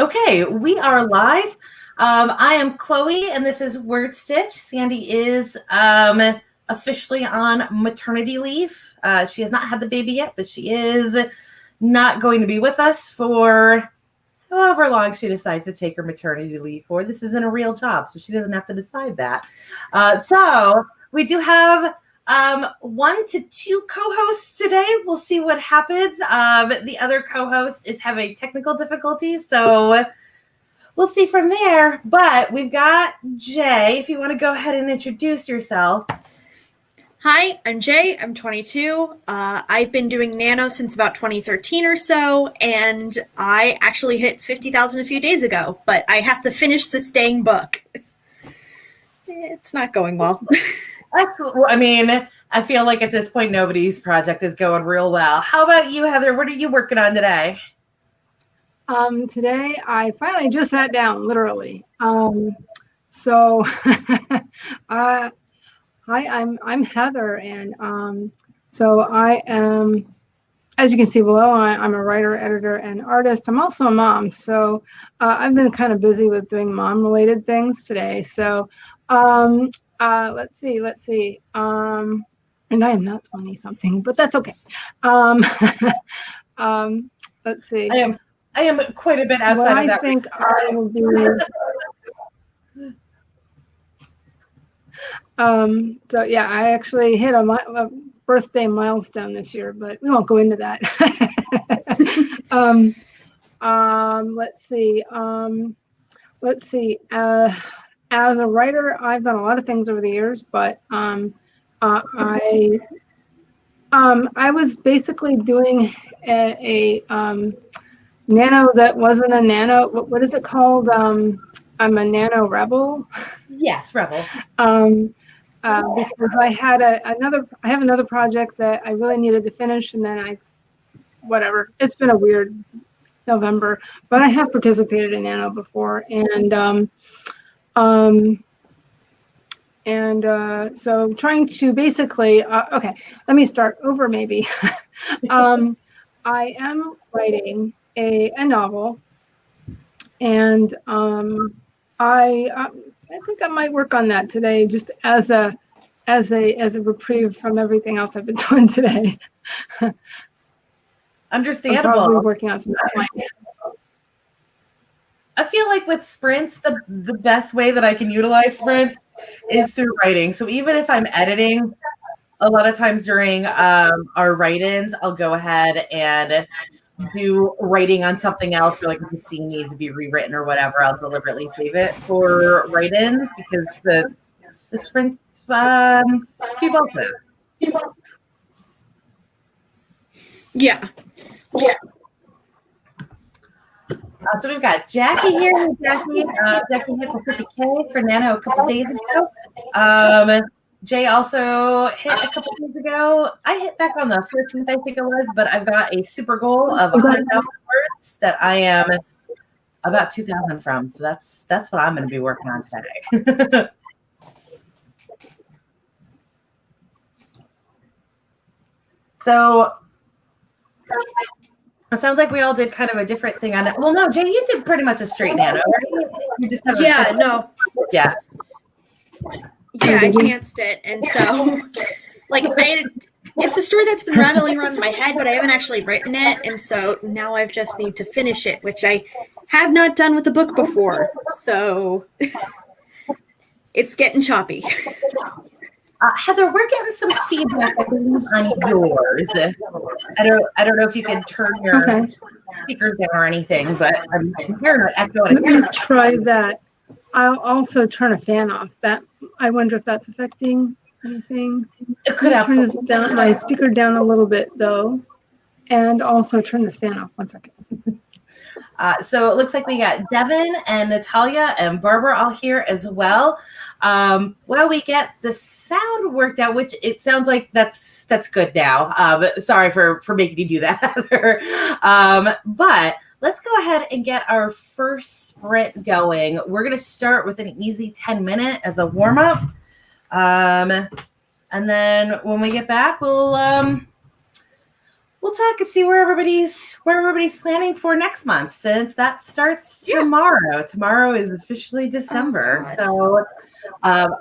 Okay, we are live. I am Chloe, and this is WordStitch. Sandy is officially on maternity leave. She has not had the baby yet, but she is not going to be with us for however long she decides to take her maternity leave for. This isn't a real job, so she doesn't have to decide that. So we do have 1 to 2 co-hosts today. We'll see what happens. The other co-host is having technical difficulties, so we'll see from there. But we've got Jay. If you want to go ahead and introduce yourself. Hi, I'm Jay. I'm 22. I've been doing Nano since about 2013 or so, and I actually hit 50,000 a few days ago, but I have to finish this dang book. It's not going well. I mean, I feel like at this point, nobody's project is going real well. How about you, Heather? What are you working on today? Today, I finally just sat down, literally. Hi, I'm Heather, and so I am, as you can see below, I'm a writer, editor, and artist. I'm also a mom, so I've been kind of busy with doing mom-related things today. So let's see. And I am not 20-something, but that's okay. Let's see. I am quite a bit outside of that. I think I will be. So yeah, I actually hit a birthday milestone this year, but we won't go into that. Let's see. As a writer, I've done a lot of things over the years, but I was basically doing a Nano that wasn't a Nano. What is it called? I'm a Nano rebel. Yes, rebel. Because I had another project that I really needed to finish, and then whatever. It's been a weird November, but I have participated in Nano before, and so trying to basically. Okay, let me start over. Maybe I am writing a novel, and I think I might work on that today, just as a reprieve from everything else I've been doing today. Understandable. I'm probably working on some. I feel like with sprints, the best way that I can utilize sprints is through writing. So even if I'm editing, a lot of times during our write-ins, I'll go ahead and do writing on something else, or like if the scene needs to be rewritten or whatever, I'll deliberately save it for write-ins because the sprints keep up with. Yeah. So we've got Jackie here. Jackie hit the 50K for Nano a couple days ago. Jay also hit a couple days ago. I hit back on the 14th, I think it was, but I've got a super goal of 100,000 words that I am about 2,000 from. So that's what I'm going to be working on today. So it sounds like we all did kind of a different thing on it. Well, no, Jay, you did pretty much a straight Nano, right? You just have Yeah, I enhanced it, and so it's a story that's been rattling around in my head, but I haven't actually written it, and so now I just need to finish it, which I have not done with the book before, so it's getting choppy. Heather, we're getting some feedback, I believe, on yours. I don't know if you can turn your speakers down or anything, but I'm hearing an echo. Let me try that. I'll also turn a fan off. I wonder if that's affecting anything. It could absolutely. Turn my speaker down a little bit though, and also turn this fan off. 1 second. So it looks like we got Devin and Natalia and Barbara all here as well. Well, we get the sound worked out, which it sounds like that's good now. Sorry for making you do that, Heather. But let's go ahead and get our first sprint going. We're going to start with an easy 10-minute as a warm-up. And then when we get back, we'll we'll talk and see where everybody's planning for next month, since that starts tomorrow. Tomorrow is officially December. So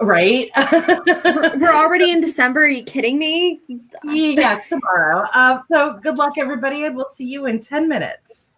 right. We're already in December. Are you kidding me? Yes, tomorrow. So good luck, everybody, and we'll see you in 10 minutes.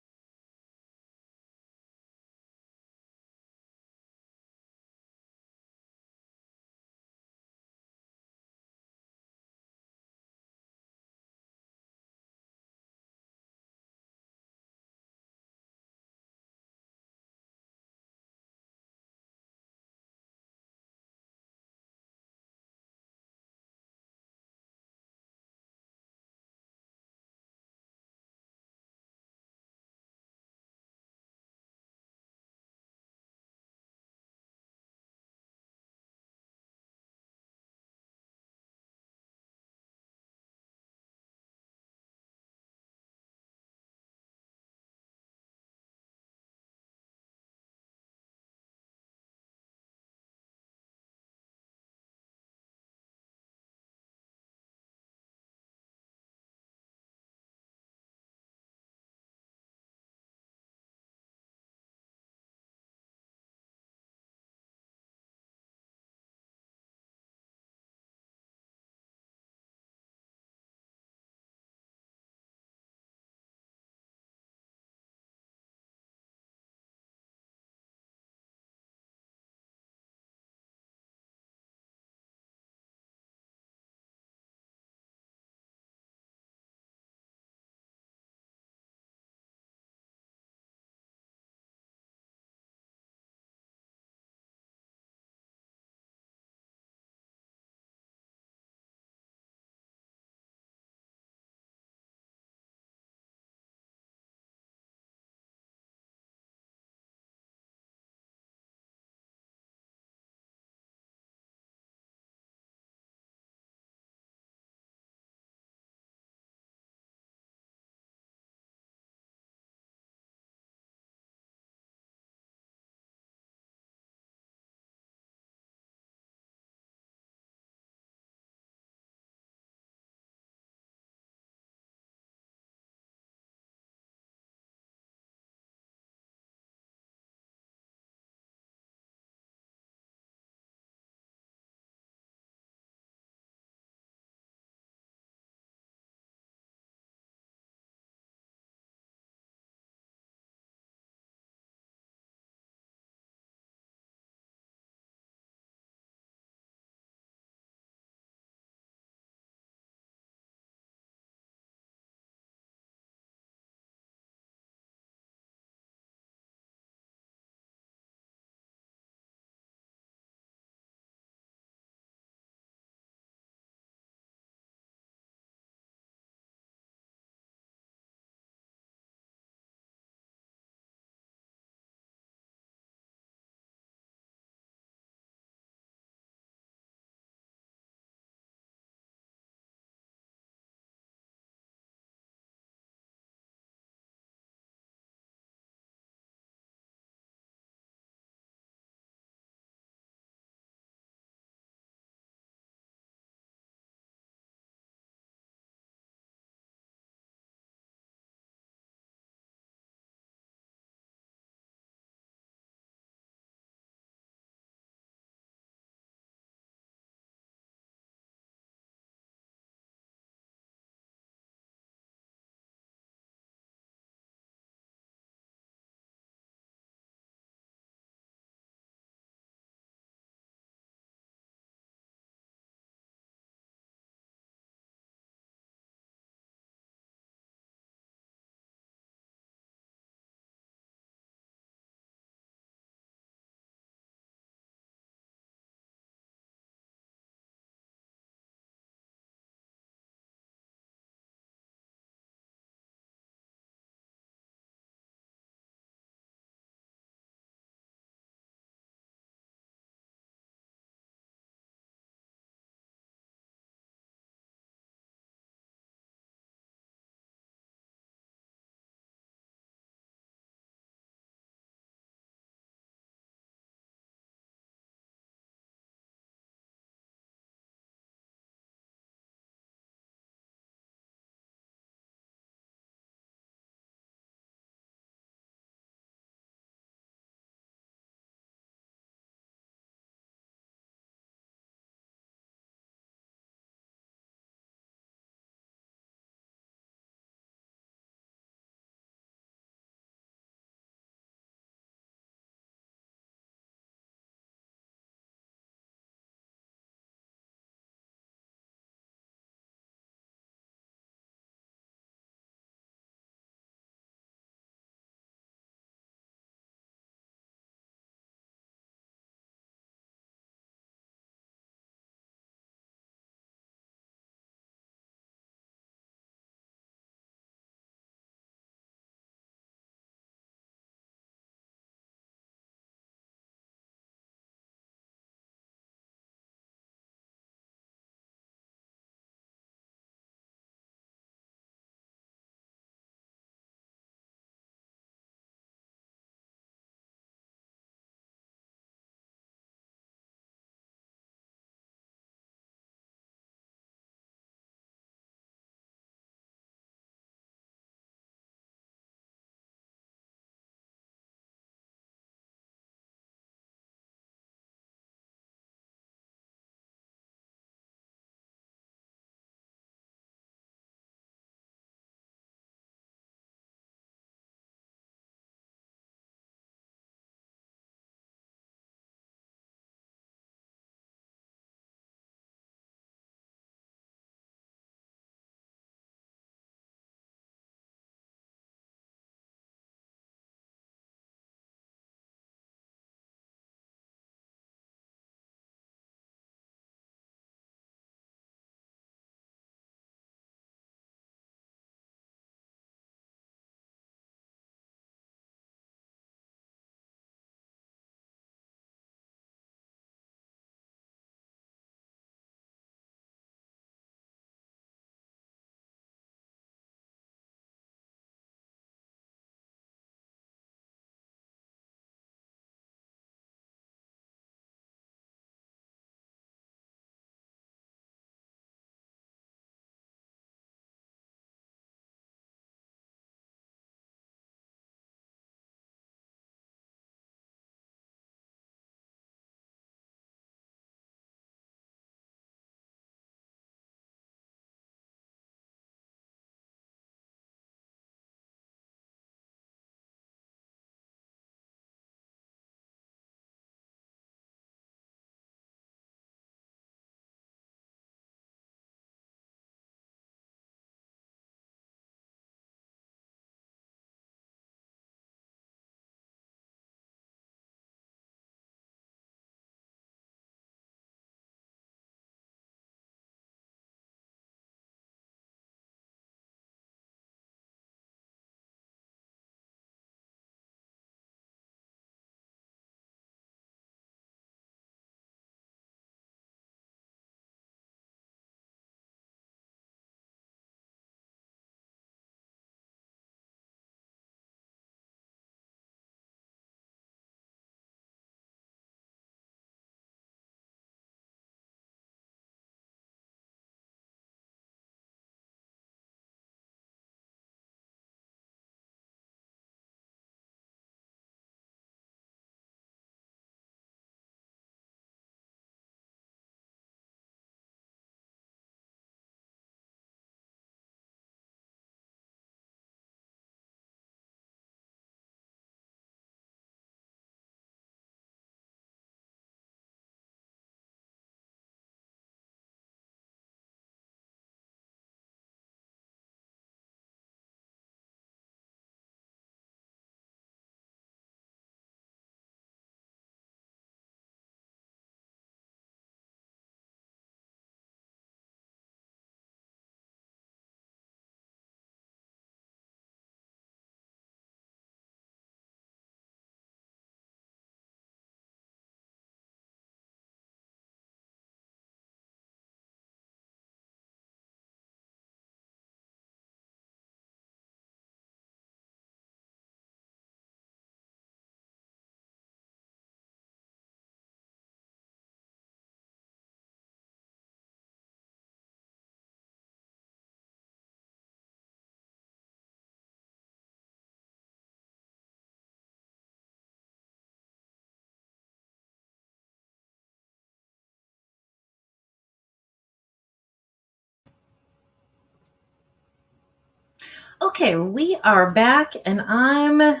Okay, we are back, and I'm going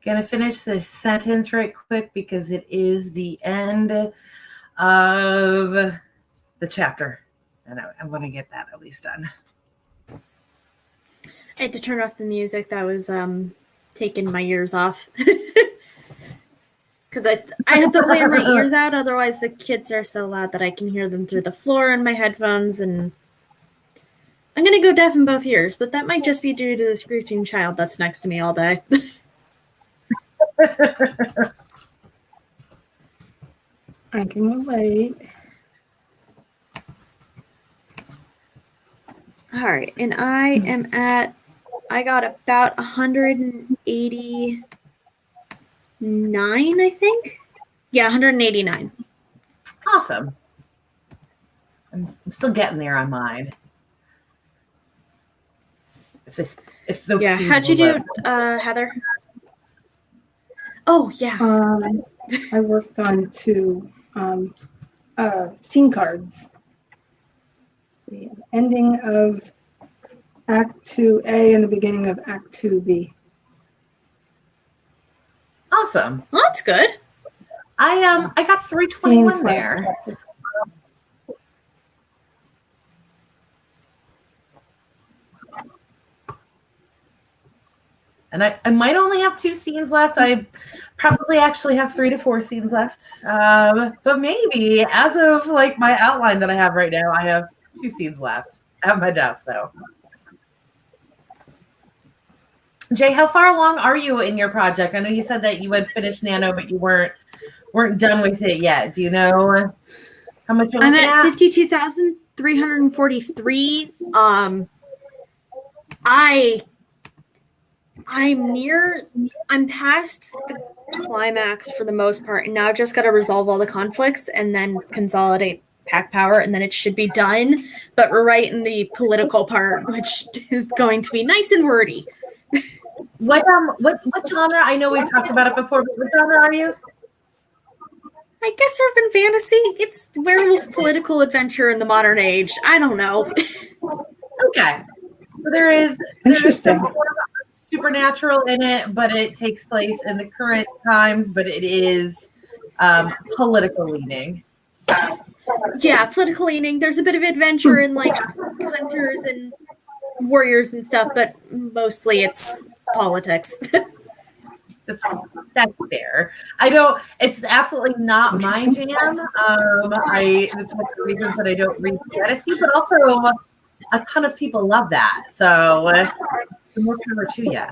to finish this sentence right quick because it is the end of the chapter, and I want to get that at least done. I had to turn off the music that was taking my ears off. Because I have to clear my ears out, otherwise the kids are so loud that I can hear them through the floor in my headphones, and I'm going to go deaf in both ears, but that might just be due to the screeching child that's next to me all day. I can relate. All right, and I got about 189, I think. Yeah, 189. Awesome. I'm still getting there on mine. How'd you do, Heather? Oh, yeah. I worked on 2 scene cards. The ending of Act 2A and the beginning of Act 2B. Awesome. Well, that's good. I got 321 there. And I might only have 2 scenes left. I probably actually have 3 to 4 scenes left. But maybe as of like my outline that I have right now, I have 2 scenes left. I have my doubts though. Jay, how far along are you in your project? I know you said that you had finished Nano, but you weren't done with it yet. Do you know how much you're looking at? 52,343. I'm past the climax for the most part, and now I've just got to resolve all the conflicts and then consolidate pack power, and then it should be done. But we're right in the political part, which is going to be nice and wordy. What genre? I know we've talked about it before, but what genre are you? I guess urban fantasy. It's werewolf political adventure in the modern age. I don't know. Okay. So there's some supernatural in it, but it takes place in the current times, but it is political leaning. Yeah, political leaning. There's a bit of adventure and like hunters and warriors and stuff, but mostly it's politics. That's fair. It's absolutely not my jam. It's one of the reasons that I don't read fantasy, but also a ton of people love that. So more power to you.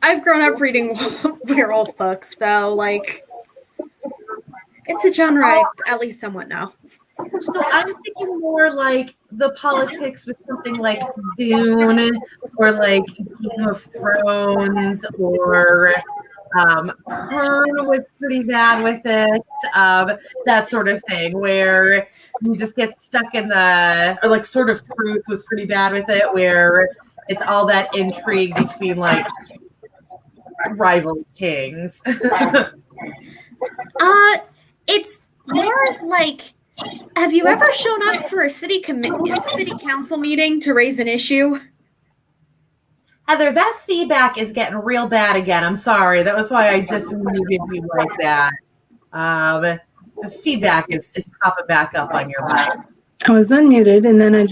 I've grown up reading werewolf books, so like it's a genre I at least somewhat know. So I'm thinking more like the politics with something like Dune or like Game of Thrones, or Pern was pretty bad with it. That sort of thing where you just get stuck in or like Sword of Truth was pretty bad with it, where it's all that intrigue between like rival kings. It's more like, have you ever shown up for a city council meeting to raise an issue? Heather, that feedback is getting real bad again. I'm sorry. That was why I just muted you like that. The feedback is popping back up on your mic. I was unmuted, and then I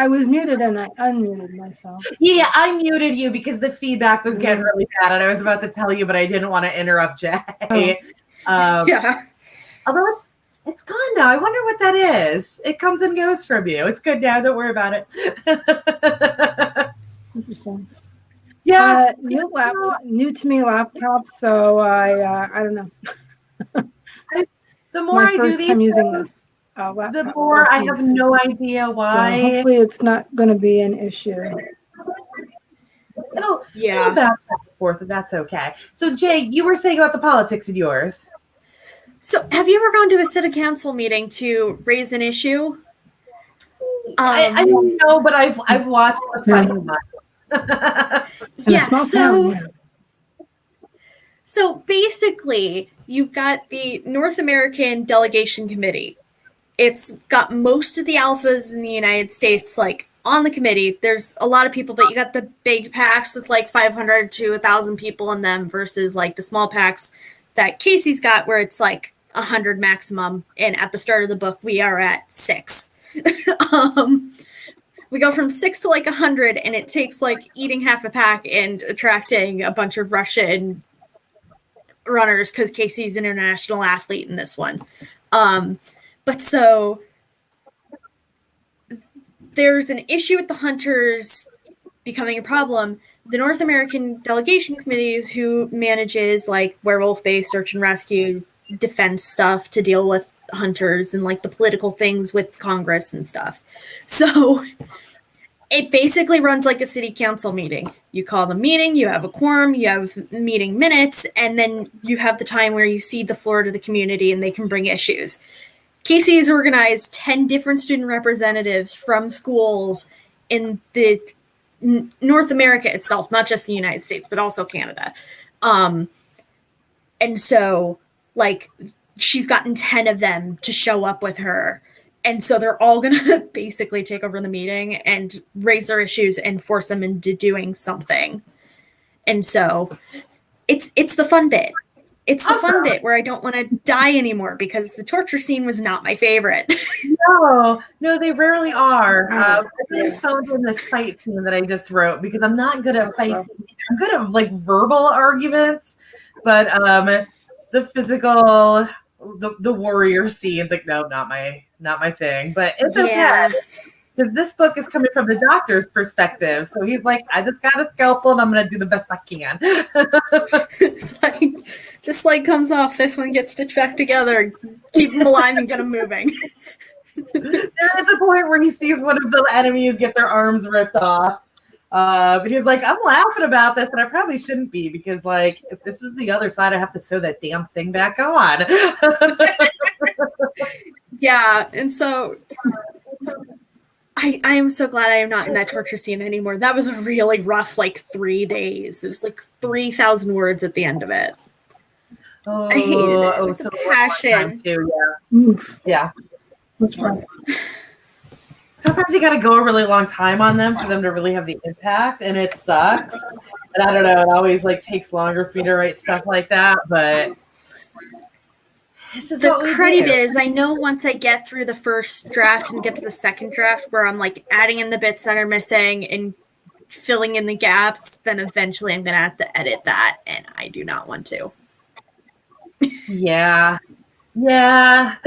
was muted and I unmuted myself. Yeah, I muted you because the feedback was getting really bad, and I was about to tell you, but I didn't want to interrupt Jay. Yeah. Although it's gone now. I wonder what that is. It comes and goes from you. It's good now. Don't worry about it. Interesting. Yeah. New to me laptop, so I don't know. The more I do these, using this laptop, the more I have no idea why. So hopefully, it's not going to be an issue. It'll bounce back and forth, and that's okay. So, Jay, you were saying about the politics in yours. So, have you ever gone to a city council meeting to raise an issue? I don't know, but I've watched the funny ones. So basically, you've got the North American Delegation Committee. It's got most of the alphas in the United States like on the committee, there's a lot of people, but you got the big packs with like 500 to 1,000 people in them versus like the small packs that Casey's got where it's like 100 maximum. And at the start of the book, we are at 6. We go from 6 to like 100, and it takes like eating half a pack and attracting a bunch of Russian runners because Casey's an international athlete in this one. But so there's an issue with the hunters becoming a problem. The North American Delegation Committee is who manages like werewolf-based search and rescue defense stuff to deal with hunters and like the political things with Congress and stuff. So it basically runs like a city council meeting. You call the meeting, you have a quorum, you have meeting minutes, and then you have the time where you cede the floor to the community and they can bring issues. Casey has organized 10 different student representatives from schools in the North America itself, not just the United States, but also Canada. And so, like, she's gotten 10 of them to show up with her. And so they're all going to basically take over the meeting and raise their issues and force them into doing something. And so it's the fun bit. It's the fun bit where I don't want to die anymore because the torture scene was not my favorite. No, they rarely are. I really found in this fight scene that I just wrote because I'm not good at fight scenes. I'm good at like verbal arguments, but the physical, the warrior scenes, like no, not my thing. But it's okay because this book is coming from the doctor's perspective. So he's like, I just got a scalpel and I'm gonna do the best I can. It's like this leg comes off, this one gets stitched back together, keep him alive and get him moving. There is a point where he sees one of the enemies get their arms ripped off. But he's like, I'm laughing about this, and I probably shouldn't be because, like, if this was the other side, I have to sew that damn thing back on. Yeah, and so I am so glad I am not in that torture scene anymore. That was a really rough, like, 3 days. It was like 3,000 words at the end of it. Oh, I hated it. Oh, With so passion. too, yeah. That's right. Sometimes you got to go a really long time on them for them to really have the impact, and it sucks. And I don't know, it always like takes longer for me to write stuff like that, but this is The what we cruddy do. bit is I know once I get through the first draft and get to the second draft where I'm like adding in the bits that are missing and filling in the gaps, then eventually I'm going to have to edit that, and I do not want to. Yeah. I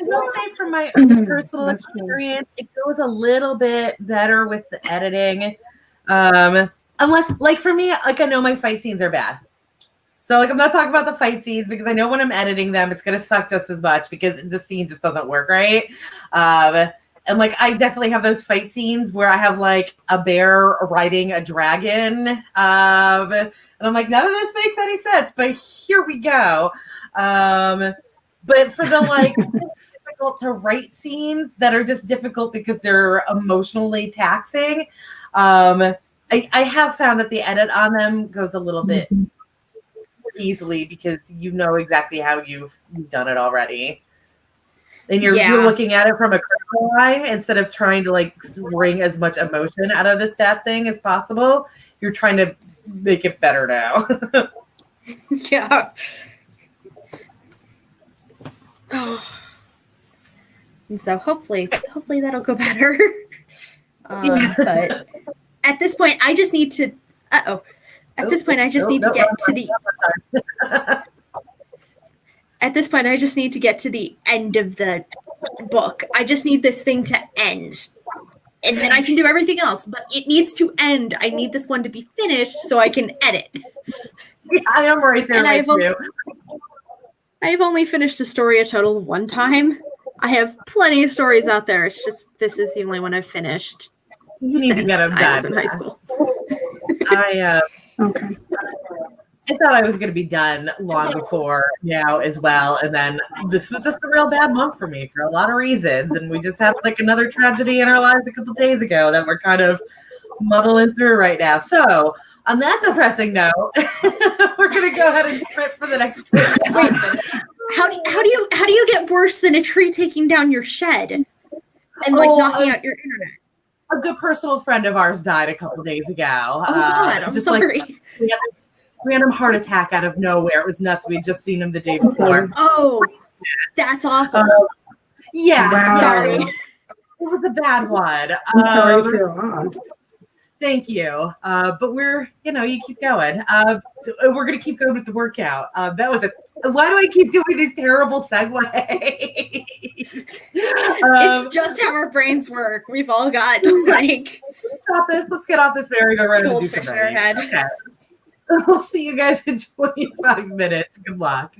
will say from my own personal experience, it goes a little bit better with the editing. Unless, like for me, like I know my fight scenes are bad. So like I'm not talking about the fight scenes because I know when I'm editing them, it's gonna suck just as much because the scene just doesn't work right. And like I definitely have those fight scenes where I have like a bear riding a dragon. And I'm like, none of this makes any sense, but here we go. But for the like difficult to write scenes that are just difficult because they're emotionally taxing, I have found that the edit on them goes a little bit easily because you know exactly how you've done it already. And you're looking at it from a critical eye instead of trying to like wring as much emotion out of this bad thing as possible. You're trying to make it better now. Yeah. Oh. And so hopefully that'll go better. But at this point, I just need to. At this point, I just need to get to the. At this point, I just need to get to the end of the book. I just need this thing to end. And then I can do everything else. But it needs to end. I need this one to be finished so I can edit. I am right there with you. I have only finished a story a total of one time. I have plenty of stories out there. It's just this is the only one I've finished. You need to get them done. I was in high school. Okay. I thought I was going to be done long before now as well. And then this was just a real bad month for me for a lot of reasons. And we just had like another tragedy in our lives a couple days ago that we're kind of muddling through right now. So on that depressing note, we're going to go ahead and sprint for the next 2 minutes. How do you get worse than a tree taking down your shed? and like knocking out your internet. A good personal friend of ours died a couple days ago. Oh God, I'm just sorry. Like random heart attack out of nowhere. It was nuts. We had just seen him the day before. Oh, that's awful. Yeah, Wow. Sorry. It was a bad one. I'm sorry for your loss. Thank you. But we're, you keep going. So we're going to keep going with the workout. Why do I keep doing these terrible segues? It's just how our brains work. We've all got like let's get off this merry-go-round and do goldfish some in our writing. head. Okay. We'll see you guys in 25 minutes. Good luck.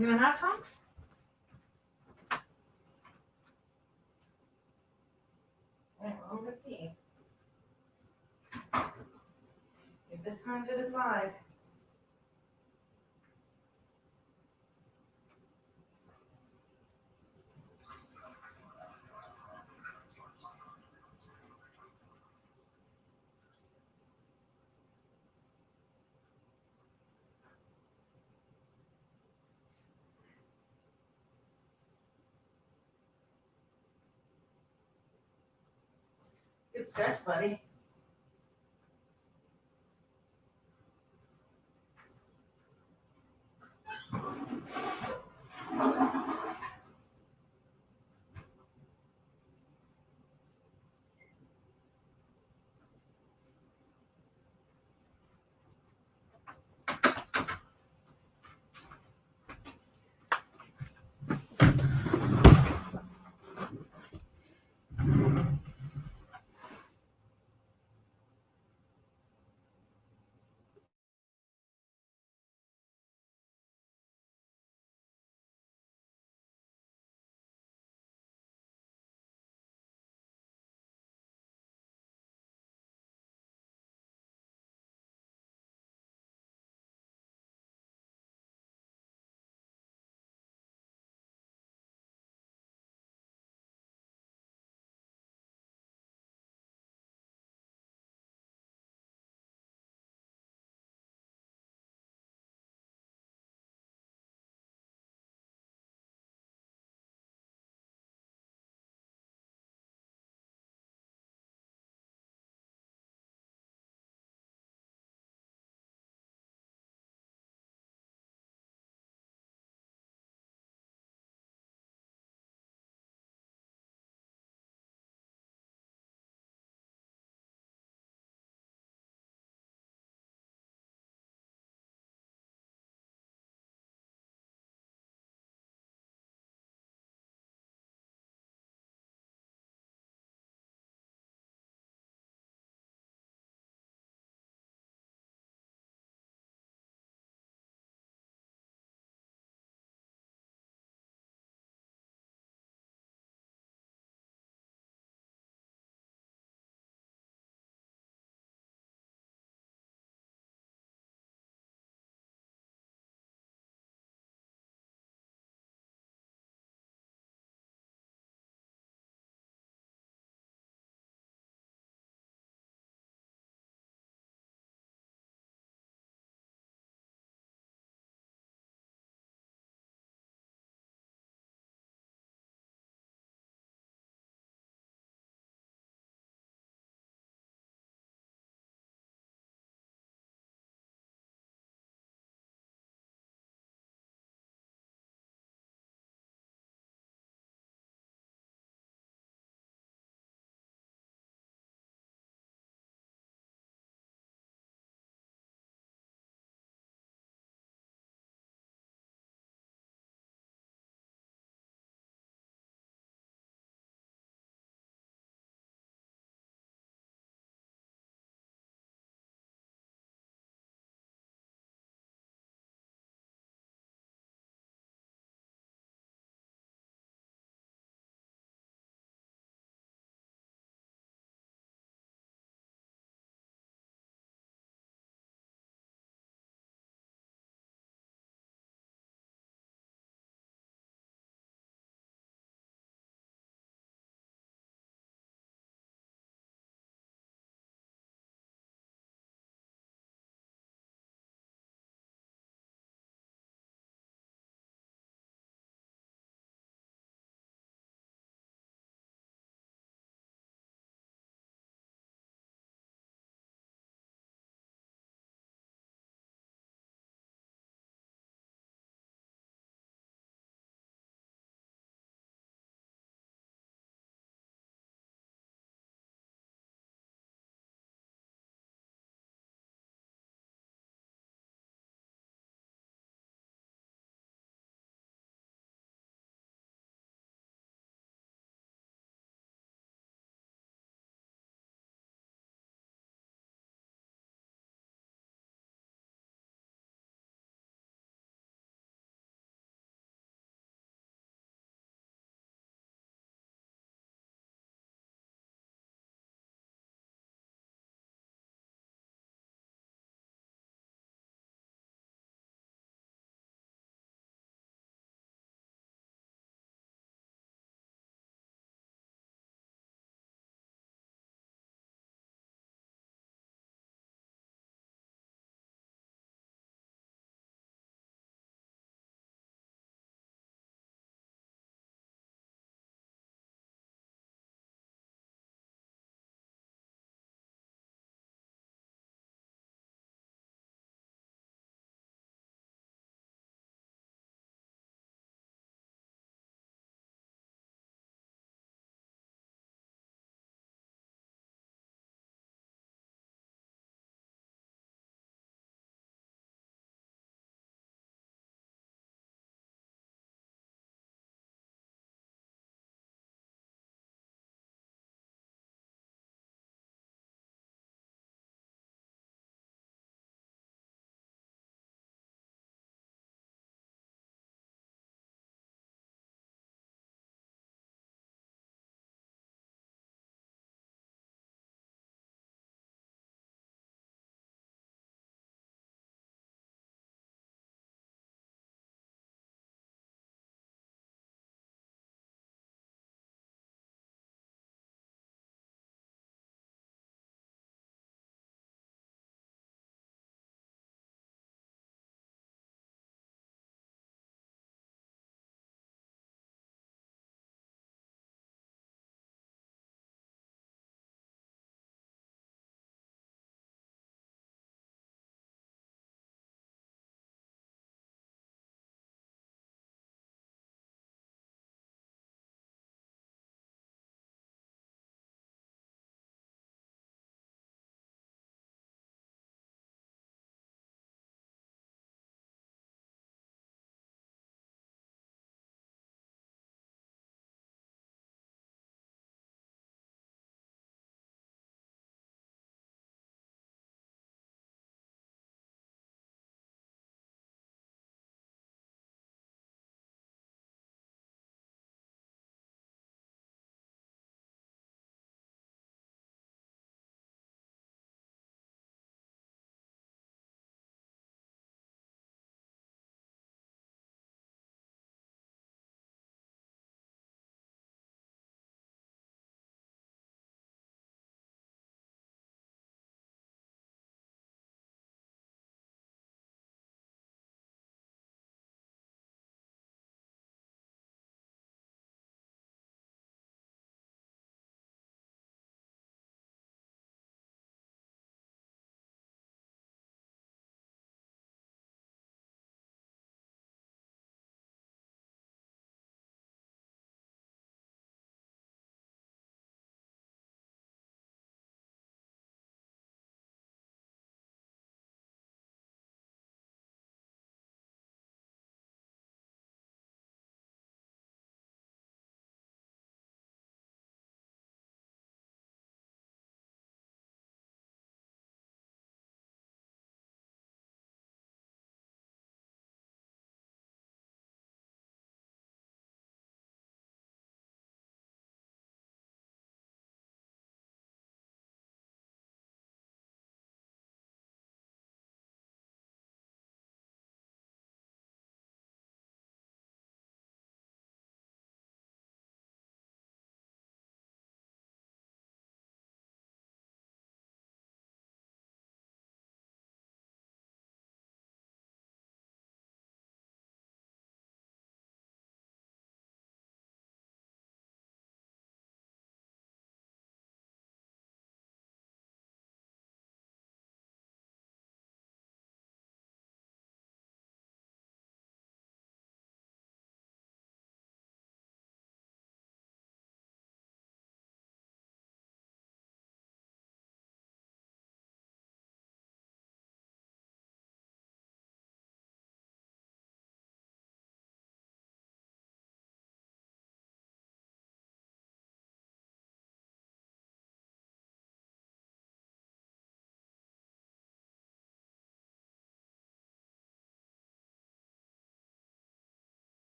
2.5 chunks? Alright, well, I'm gonna pee. Give this time to decide. Good stretch, buddy.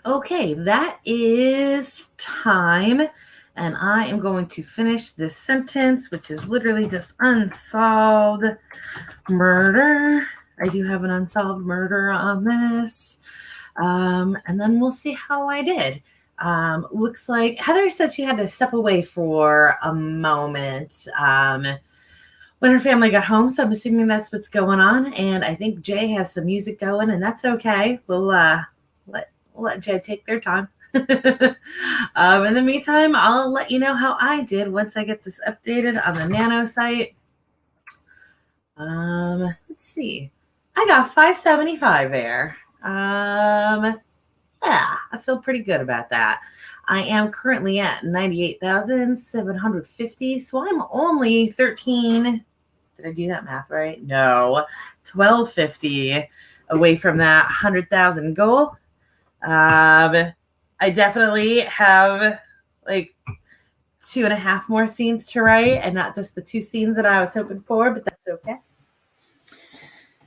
Okay, that is time. And I am going to finish this sentence, which is literally just unsolved murder. I do have an unsolved murder on this. And then we'll see how I did. Looks like Heather said she had to step away for a moment when her family got home. So I'm assuming that's what's going on. And I think Jay has some music going, and that's okay. We'll let Jay take their time. In the meantime, I'll let you know how I did once I get this updated on the Nano site. Let's see. I got 575 there. Yeah, I feel pretty good about that. I am currently at 98,750, so I'm only 13. Did I do that math right? No, 1250 away from that 100,000 goal. I definitely have like 2.5 more scenes to write, and not just the 2 scenes that I was hoping for, but that's okay.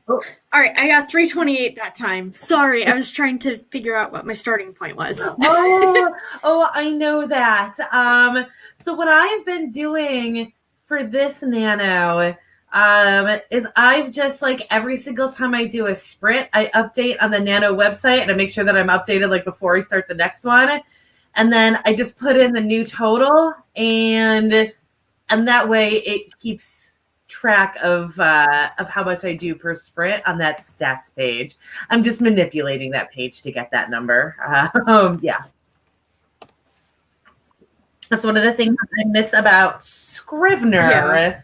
Oh. All right, I got 328 that time. Sorry, I was trying to figure out what my starting point was. oh, I know that. So what I've been doing for this Nano is I've just like every single time I do a sprint, I update on the Nano website and I make sure that I'm updated like before I start the next one. And then I just put in the new total, and that way it keeps track of how much I do per sprint on that stats page. I'm just manipulating that page to get that number. Yeah. That's one of the things I miss about Scrivener.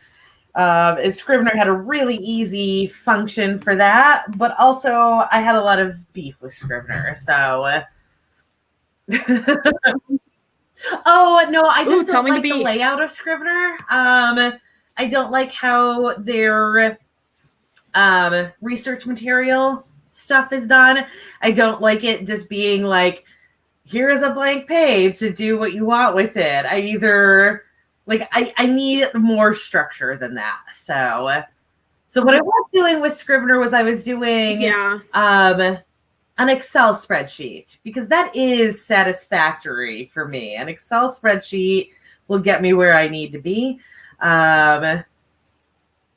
Is Scrivener had a really easy function for that, but also I had a lot of beef with Scrivener. So oh no, I just don't like the layout of Scrivener. I don't like how their research material stuff is done. I don't like it just being like, here's a blank page to do what you want with it. I need more structure than that. So what I was doing with Scrivener was I was doing an Excel spreadsheet, because that is satisfactory for me. An Excel spreadsheet will get me where I need to be. But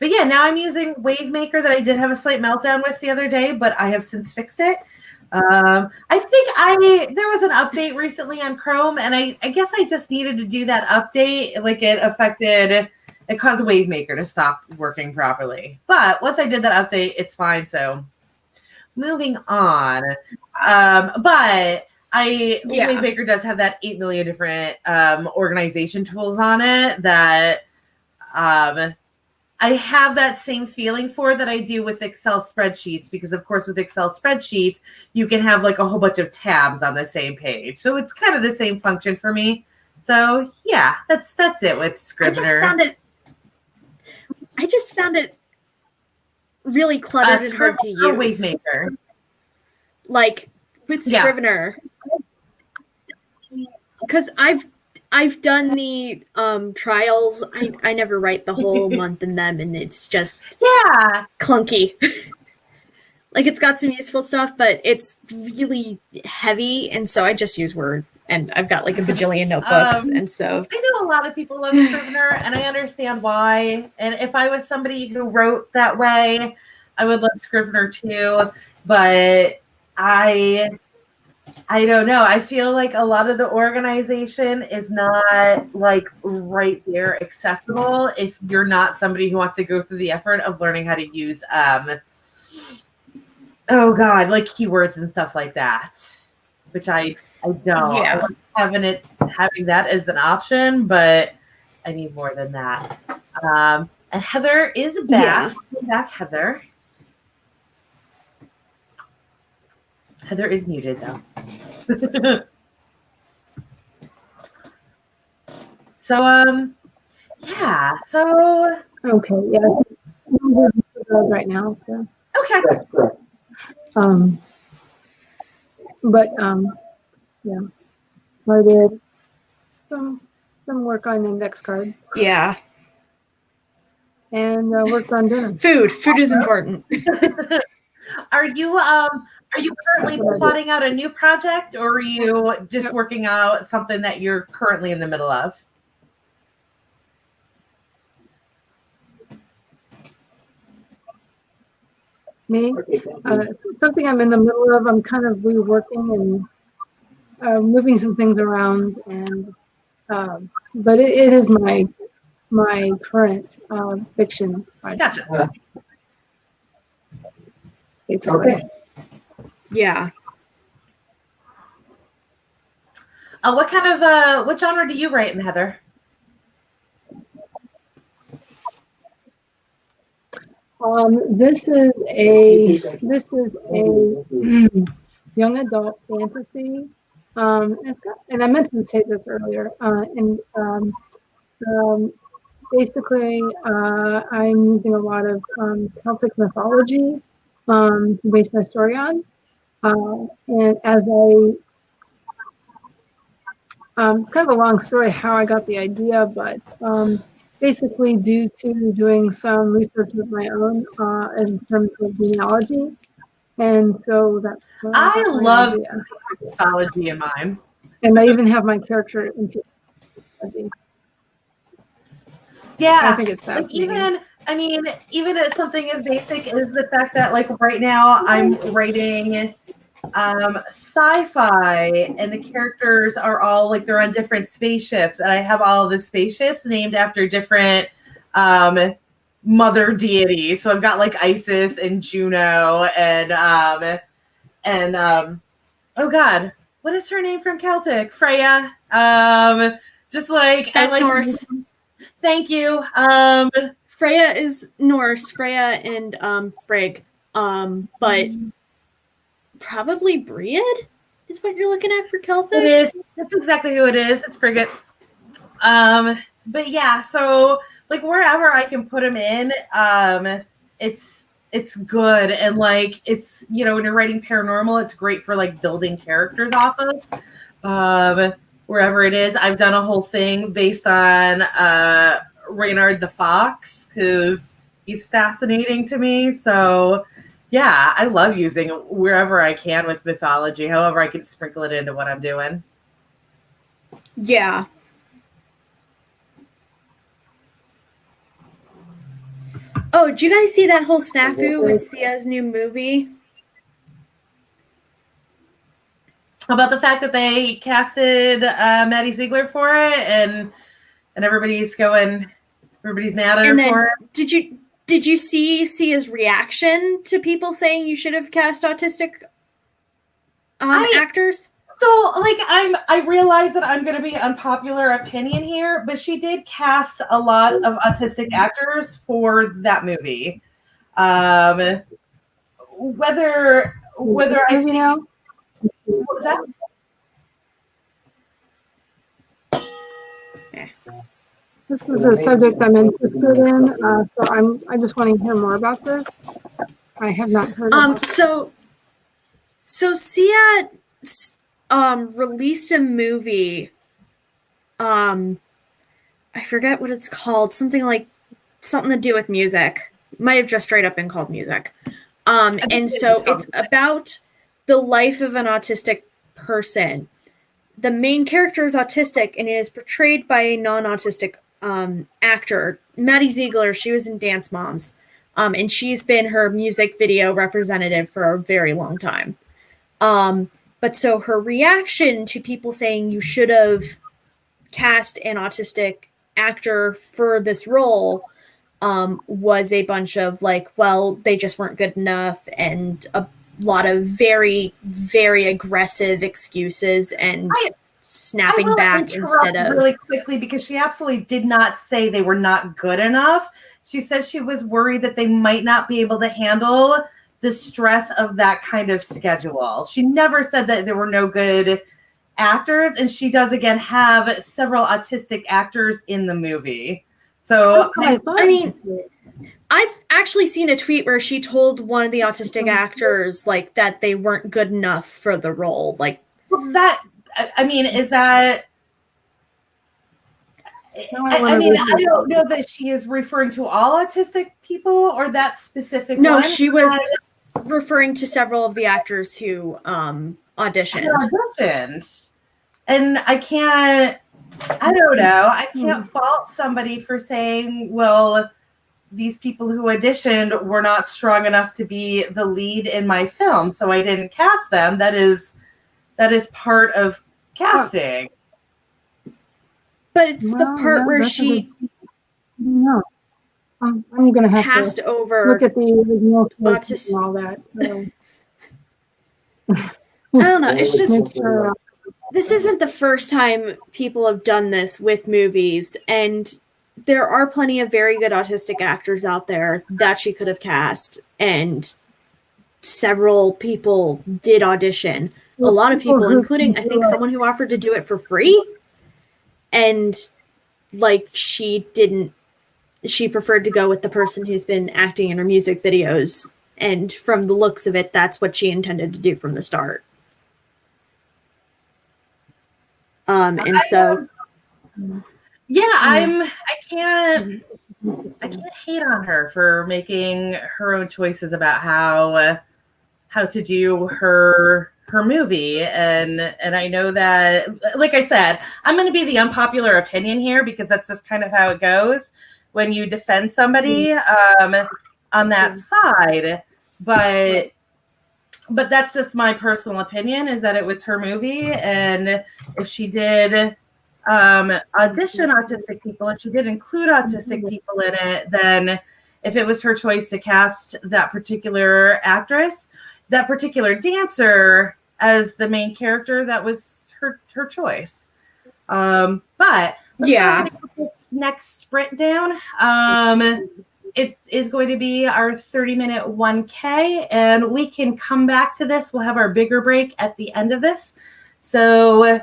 yeah, now I'm using WaveMaker that I did have a slight meltdown with the other day, but I have since fixed it. I think there was an update recently on Chrome, and I guess I just needed to do that update. Like it caused WaveMaker to stop working properly. But once I did that update, it's fine. So moving on. But WaveMaker does have that 8 million different organization tools on it that I have that same feeling for that I do with Excel spreadsheets, because of course with Excel spreadsheets, you can have like a whole bunch of tabs on the same page. So it's kind of the same function for me. So yeah, that's it with Scrivener. I just found it really cluttered and hard to use. WaveMaker. Like with Scrivener. Because I've done the trials. I never write the whole month in them, and it's just clunky. Like it's got some useful stuff, but it's really heavy, and so I just use Word. And I've got like a bajillion notebooks, and so I know a lot of people love Scrivener, and I understand why. And if I was somebody who wrote that way, I would love Scrivener too. But I don't know. I feel like a lot of the organization is not like right there accessible if you're not somebody who wants to go through the effort of learning how to use like keywords and stuff like that, which I don't. Yeah. I like having that as an option, but I need more than that. And Heather is back. Welcome back, Heather. Heather is muted though. So okay, yeah, right now, so okay. But yeah, I did some work on index card. Yeah. And worked on dinner. Food is important. Are you Are you currently plotting out a new project, or are you just working out something that you're currently in the middle of? Me, something I'm in the middle of. I'm kind of reworking and moving some things around, and but it is my current fiction project. Gotcha. Basically. Yeah. What kind of what genre do you write in, Heather? This is a young adult fantasy. And I meant to say this earlier. Basically, I'm using a lot of Celtic mythology to base my story on. And as kind of a long story how I got the idea, but basically due to doing some research of my own in terms of genealogy. And so that's I love mythology in mine. And I even have my character in genealogy. Yeah, I think it's fascinating. Like even as something as basic as the fact that like right now I'm writing sci-fi and the characters are all like they're on different spaceships, and I have all the spaceships named after different mother deities. So I've got like Isis and Juno and oh god, what is her name from Celtic? Freya. Just like that's I like Norse. Thank you. Freya is Norse. Freya and Frigg. But probably Breed is what you're looking at for Celtic. It is. That's exactly who it is. It's Frigate. But yeah, so like wherever I can put them in, it's good, and like it's when you're writing paranormal, it's great for like building characters off of. Wherever it is, I've done a whole thing based on Reynard the Fox because he's fascinating to me. So yeah, I love using wherever I can with mythology, however I can sprinkle it into what I'm doing. Yeah. Oh, did you guys see that whole snafu with Sia's new movie? About the fact that they casted Maddie Ziegler for it, and everybody's mad at her for it. Did you see Sia's reaction to people saying you should have cast autistic actors? So like I realize that I'm going to be unpopular opinion here, but she did cast a lot of autistic actors for that movie. Whether I think what was that? This is a subject I'm interested in, so I just want to hear more about this. I have not heard of it. So Sia released a movie. I forget what it's called. Something to do with music. Might have just straight up been called music. And so it's about the life of an autistic person. The main character is autistic and is portrayed by a non-autistic actor, Maddie Ziegler. She was in Dance Moms, and she's been her music video representative for a very long time. But so her reaction to people saying you should have cast an autistic actor for this role was a bunch of like, well, they just weren't good enough, and a lot of very, very aggressive excuses and snapping back instead of really quickly, because she absolutely did not say they were not good enough. She said she was worried that they might not be able to handle the stress of that kind of schedule. She never said that there were no good actors, and she does again have several autistic actors in the movie. So I mean, I've actually seen a tweet where she told one of the autistic actors like that they weren't good enough for the role. Like that, I mean, is that? I mean, I don't know that she is referring to all autistic people or that specific. No, one. she was. referring to several of the actors who auditioned. And I don't know. I can't fault somebody for saying, well, these people who auditioned were not strong enough to be the lead in my film, so I didn't cast them. That is part of casting. But it's the part where she no. I'm going to have passed to over look at the original autistic and all that. So. I don't know. It's just Make sure, this isn't the first time people have done this with movies, and there are plenty of very good autistic actors out there that she could have cast, and several people did audition. A lot of people, including I think someone who offered to do it for free, and like she preferred to go with the person who's been acting in her music videos, and from the looks of it, that's what she intended to do from the start. And so yeah, I can't hate on her for making her own choices about how to do her movie. And I know that, like I said, I'm going to be the unpopular opinion here because that's just kind of how it goes when you defend somebody on that side. But that's just my personal opinion, is that it was her movie. And if she did audition autistic people, and she did include autistic people in it, then if it was her choice to cast that particular actress, that particular dancer as the main character, that was her choice. But yeah, this next sprint down. It is going to be our 30-minute 1K, and we can come back to this. We'll have our bigger break at the end of this. So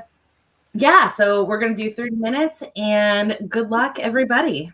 yeah, so we're going to do 30 minutes, and good luck, everybody.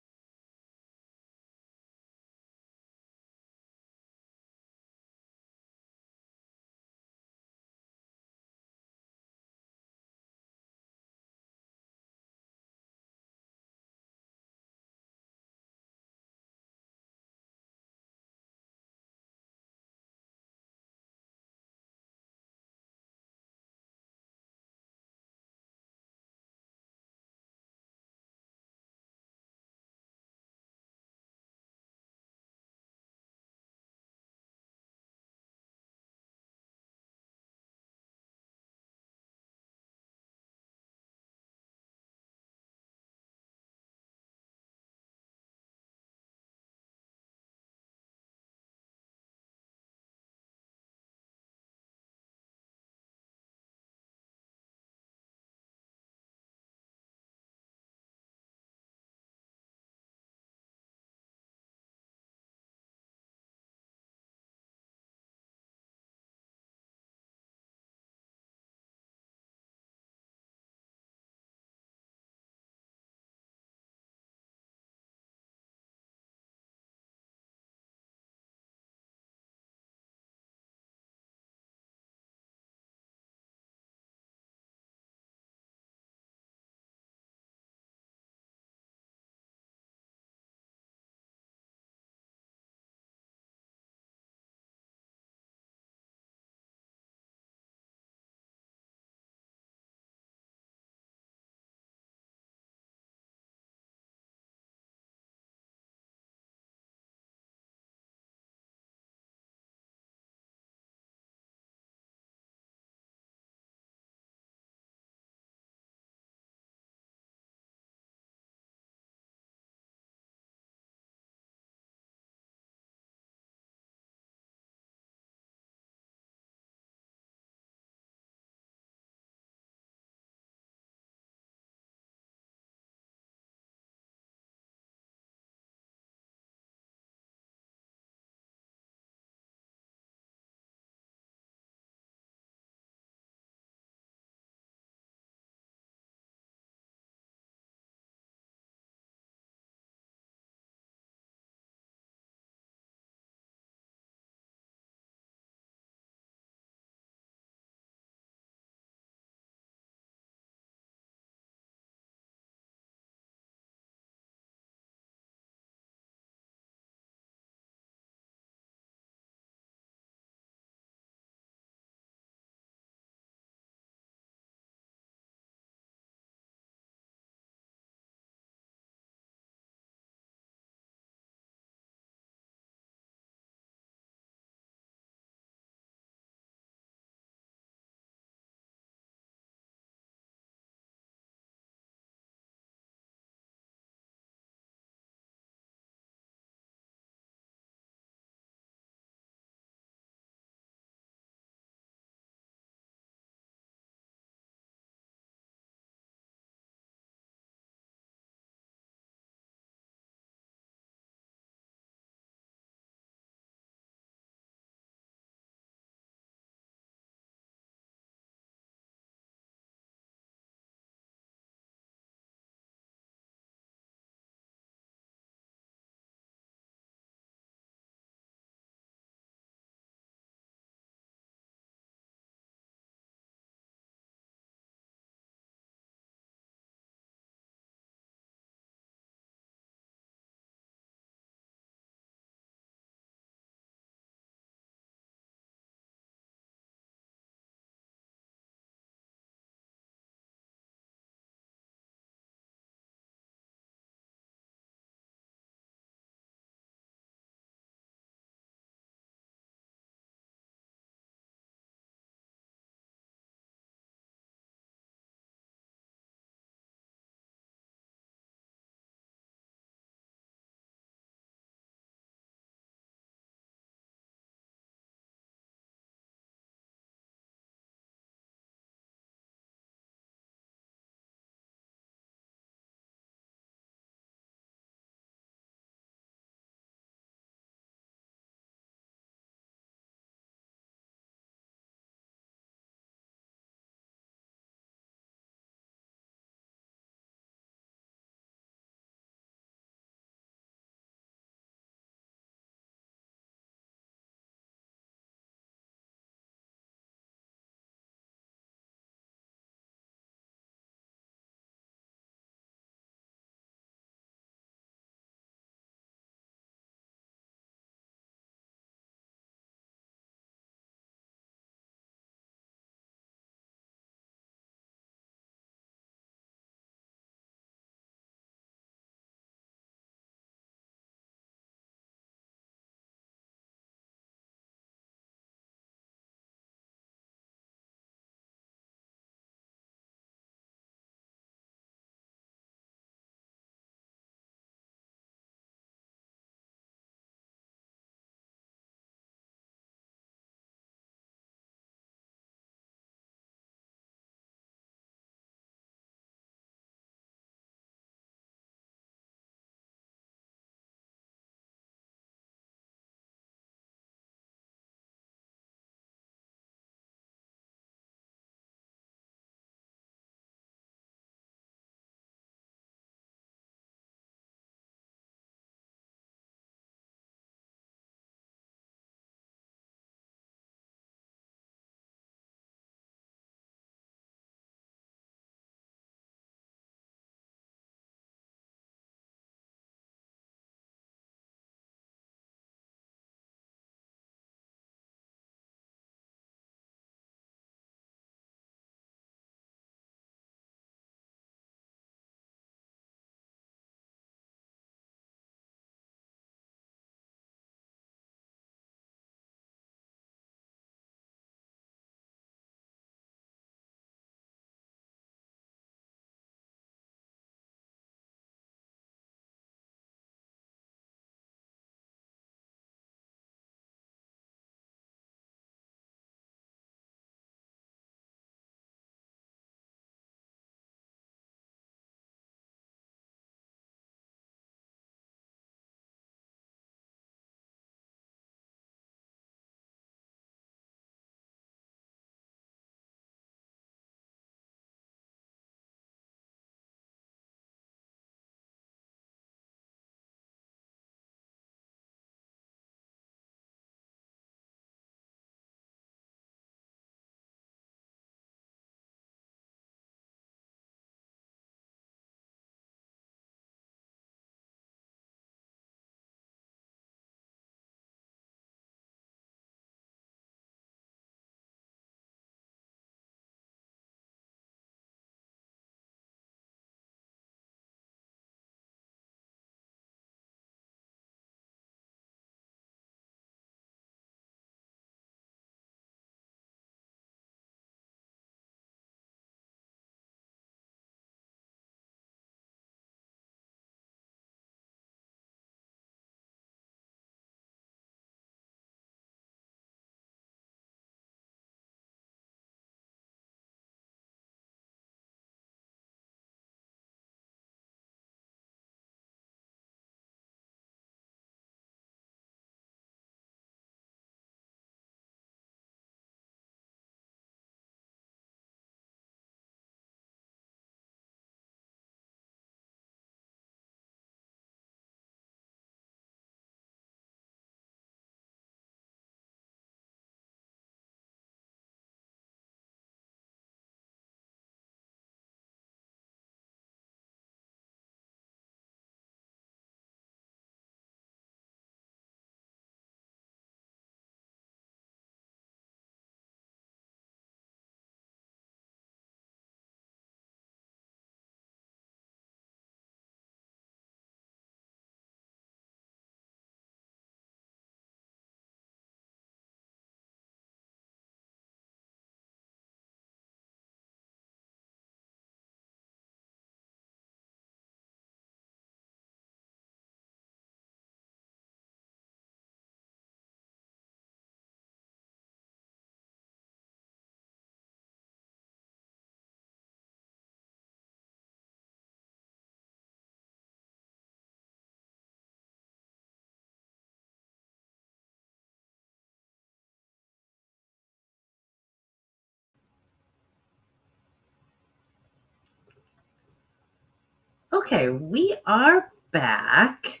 Okay, we are back.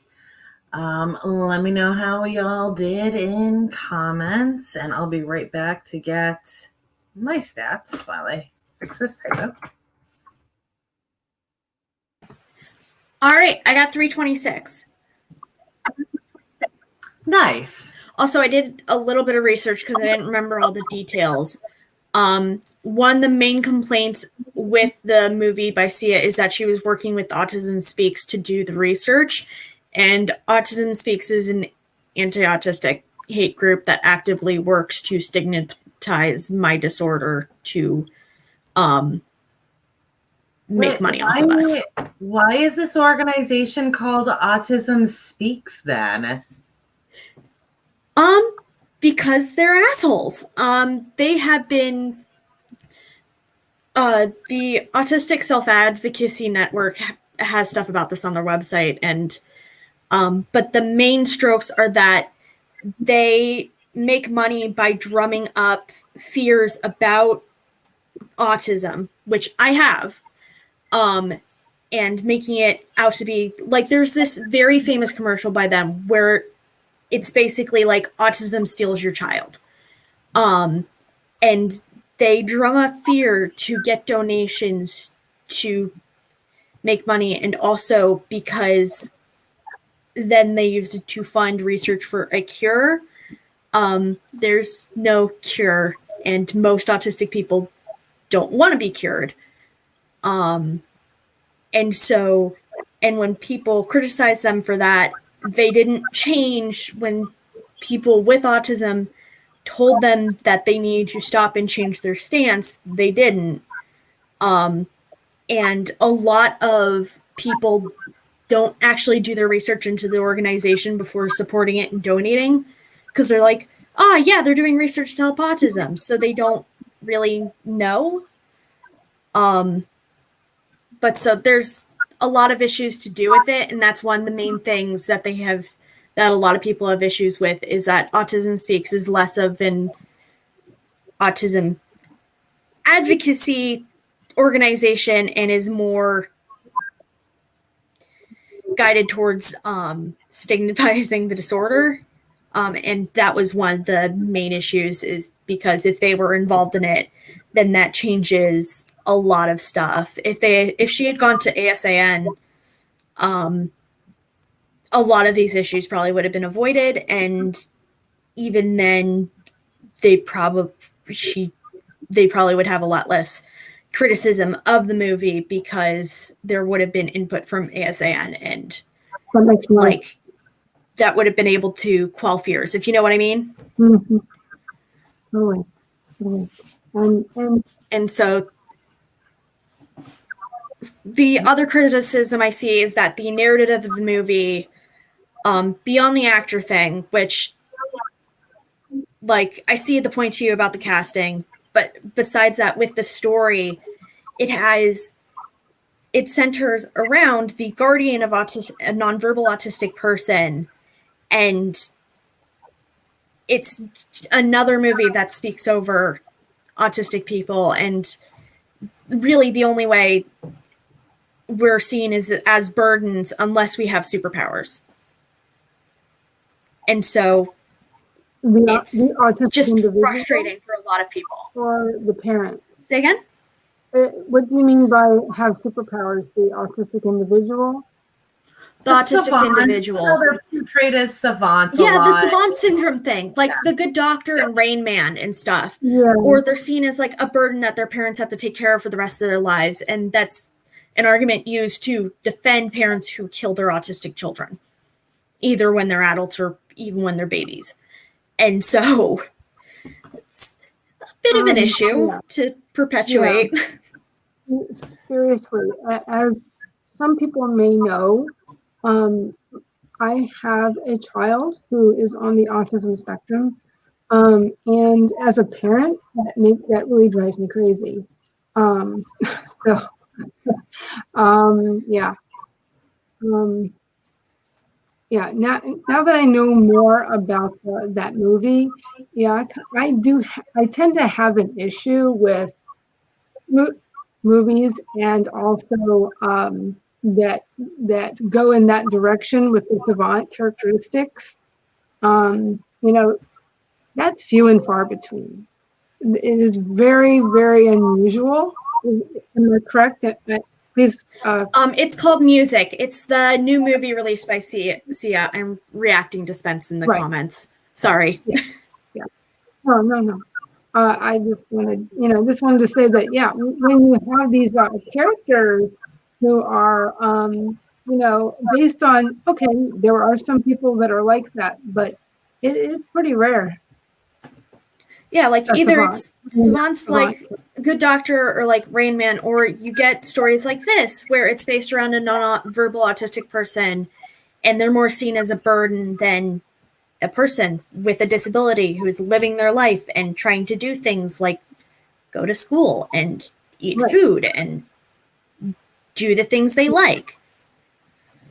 Let me know how y'all did in comments, and I'll be right back to get my stats while I fix this typo. All right, I got 326. Nice. Also, I did a little bit of research because I didn't remember all the details. One of the main complaints with the movie by Sia is that she was working with Autism Speaks to do the research, and Autism Speaks is an anti-autistic hate group that actively works to stigmatize my disorder to make money off of us. Why is this organization called Autism Speaks then? Because they're assholes. They have been the Autistic Self-Advocacy Network has stuff about this on their website, and but the main strokes are that they make money by drumming up fears about autism, which I have, and making it out to be like there's this very famous commercial by them where it's basically like autism steals your child. And they drum up fear to get donations to make money, and also because then they used it to fund research for a cure. There's no cure, and most autistic people don't want to be cured. And when people criticize them for that, they didn't change when people with autism told them that they needed to stop and change their stance. They didn't. And a lot of people don't actually do their research into the organization before supporting it and donating, because they're like, oh, yeah, they're doing research to help autism. So they don't really know. But so there's a lot of issues to do with it. And that's one of the main things that they have, that a lot of people have issues with, is that Autism Speaks is less of an autism advocacy organization and is more guided towards stigmatizing the disorder. And that was one of the main issues, is because if they were involved in it, then that changes a lot of stuff. If she had gone to ASAN, a lot of these issues probably would have been avoided, and even then they probably would have a lot less criticism of the movie, because there would have been input from ASAN, and like that would have been able to quell fears, if you know what I mean. Mm-hmm. Oh. And so the other criticism I see is that the narrative of the movie, beyond the actor thing, which, like, I see the point to you about the casting, but besides that, with the story, it centers around the guardian of a nonverbal autistic person, and it's another movie that speaks over autistic people, and really the only way we're seen as burdens unless we have superpowers. And so it's just frustrating for a lot of people. Or the parent. Say again? What do you mean by have superpowers? The autistic individual? The autistic individual. They're portrayed as savants. Yeah, the savant syndrome thing, like The Good Doctor and Rain Man and stuff. Yeah. Or they're seen as like a burden that their parents have to take care of for the rest of their lives. And that's an argument used to defend parents who kill their autistic children, either when they're adults or even when they're babies. And so it's a bit of an issue to perpetuate. Yeah. Seriously, as some people may know, I have a child who is on the autism spectrum. And as a parent, that really drives me crazy. Now that I know more about that movie, I tend to have an issue with movies and also that go in that direction with the savant characteristics. That's few and far between. It is very, very unusual. Am I correct? Please. It's called Music. It's the new movie released by Sia. I'm reacting to Spence in the comments. Sorry. Yeah. No. I just wanted to say that, when you have these characters who are, based on, okay, there are some people that are like that, but it's pretty rare. Yeah, like either it's savants like Good Doctor or like Rain Man, or you get stories like this where it's based around a non-verbal autistic person and they're more seen as a burden than a person with a disability who's living their life and trying to do things like go to school and eat food and do the things they like.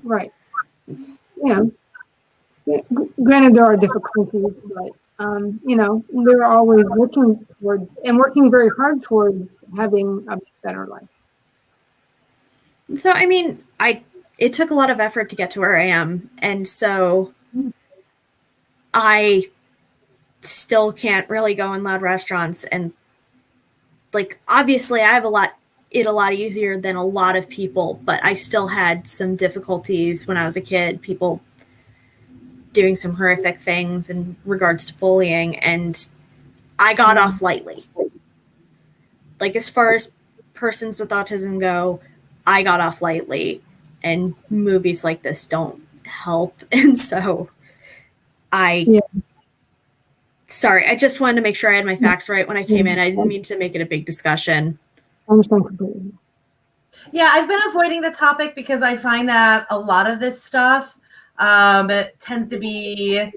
Right. Granted, there are difficulties, but they're always working towards and working very hard towards having a better life. So, I mean, it took a lot of effort to get to where I am. And so I still can't really go in loud restaurants. And like, obviously I have a lot easier than a lot of people, but I still had some difficulties when I was a kid, people doing some horrific things in regards to bullying, and I got off lightly. Like, as far as persons with autism go, I got off lightly, and movies like this don't help. And so sorry, I just wanted to make sure I had my facts right when I came in. I didn't mean to make it a big discussion. I understand completely. Yeah, I've been avoiding the topic because I find that a lot of this stuff tends to be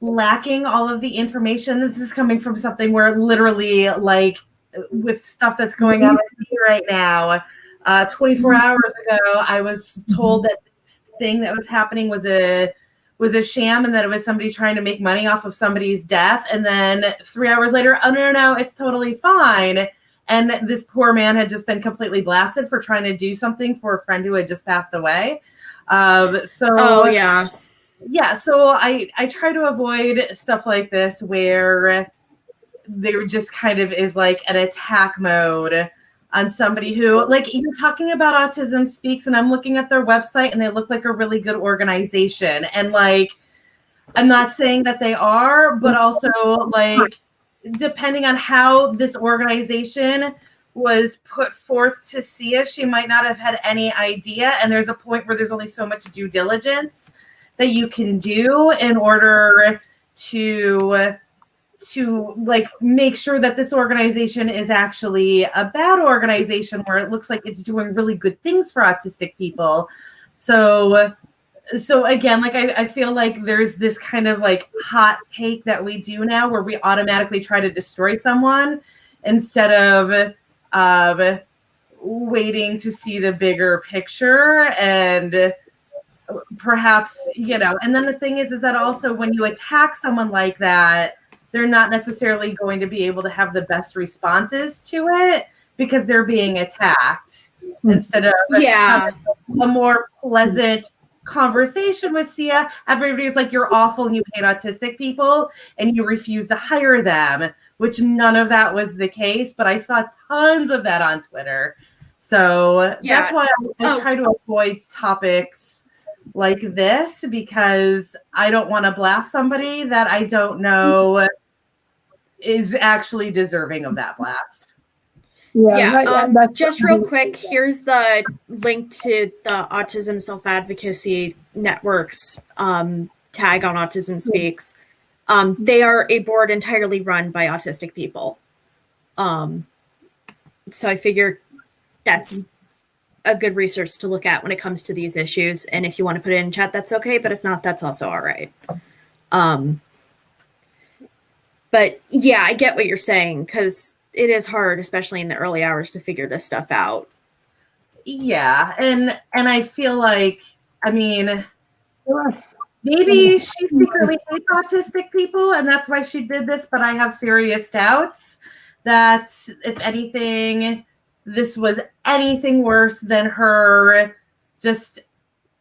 lacking all of the information. This is coming from something where literally, like, with stuff that's going on with me right now, 24 hours ago, I was told that this thing that was happening was a sham and that it was somebody trying to make money off of somebody's death. And then 3 hours later, oh, no, it's totally fine. And this poor man had just been completely blasted for trying to do something for a friend who had just passed away. So I try to avoid stuff like this where there just kind of is like an attack mode on somebody who, like, you're talking about Autism Speaks, and I'm looking at their website and they look like a really good organization. And like, I'm not saying that they are, but also like, depending on how this organization was put forth to Sia, she might not have had any idea. And there's a point where there's only so much due diligence that you can do in order to like make sure that this organization is actually a bad organization where it looks like it's doing really good things for autistic people. So again, like I feel like there's this kind of like hot take that we do now where we automatically try to destroy someone instead of waiting to see the bigger picture. And perhaps, and then the thing is that also when you attack someone like that, they're not necessarily going to be able to have the best responses to it because they're being attacked instead of having a more pleasant conversation with Sia. Everybody's like, you're awful and you hate autistic people and you refuse to hire them, which none of that was the case, but I saw tons of that on Twitter. So that's why I try to avoid topics like this, because I don't want to blast somebody that I don't know is actually deserving of that blast. Just real quick, here's the link to the Autism Self-Advocacy Network's tag on Autism Speaks. They are a board entirely run by autistic people. So I figure that's a good resource to look at when it comes to these issues. And if you want to put it in chat, that's okay. But if not, that's also all right. But yeah, I get what you're saying, because it is hard, especially in the early hours, to figure this stuff out. Yeah. And I feel like, I mean, maybe she secretly hates autistic people and that's why she did this, but I have serious doubts that if anything, this was anything worse than her just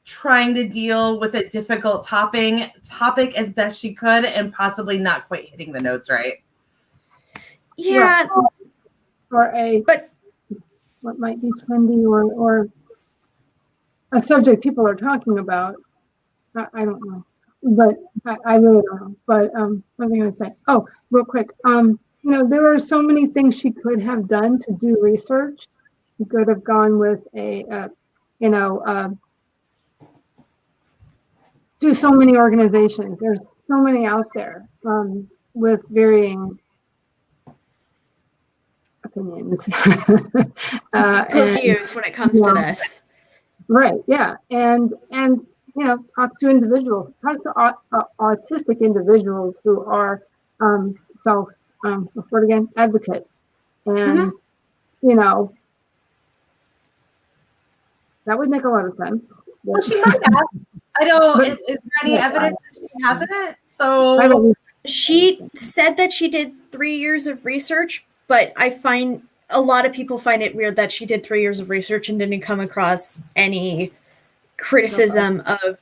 trying to deal with a difficult topic as best she could and possibly not quite hitting the notes right. Yeah. Or what might be trendy or a subject people are talking about. I don't know, but I really don't know. But what was I going to say? Oh, real quick. There are so many things she could have done to do research. She could have gone with through so many organizations. There's so many out there with varying opinions. Views when it comes to this. Right, yeah. And talk to individuals, talk to autistic individuals who are what's the word again? Advocates. And, that would make a lot of sense. Well, she might have. I don't. Is there any evidence that she hasn't? So she said that she did 3 years of research, but I find a lot of people find it weird that she did 3 years of research and didn't come across any criticism of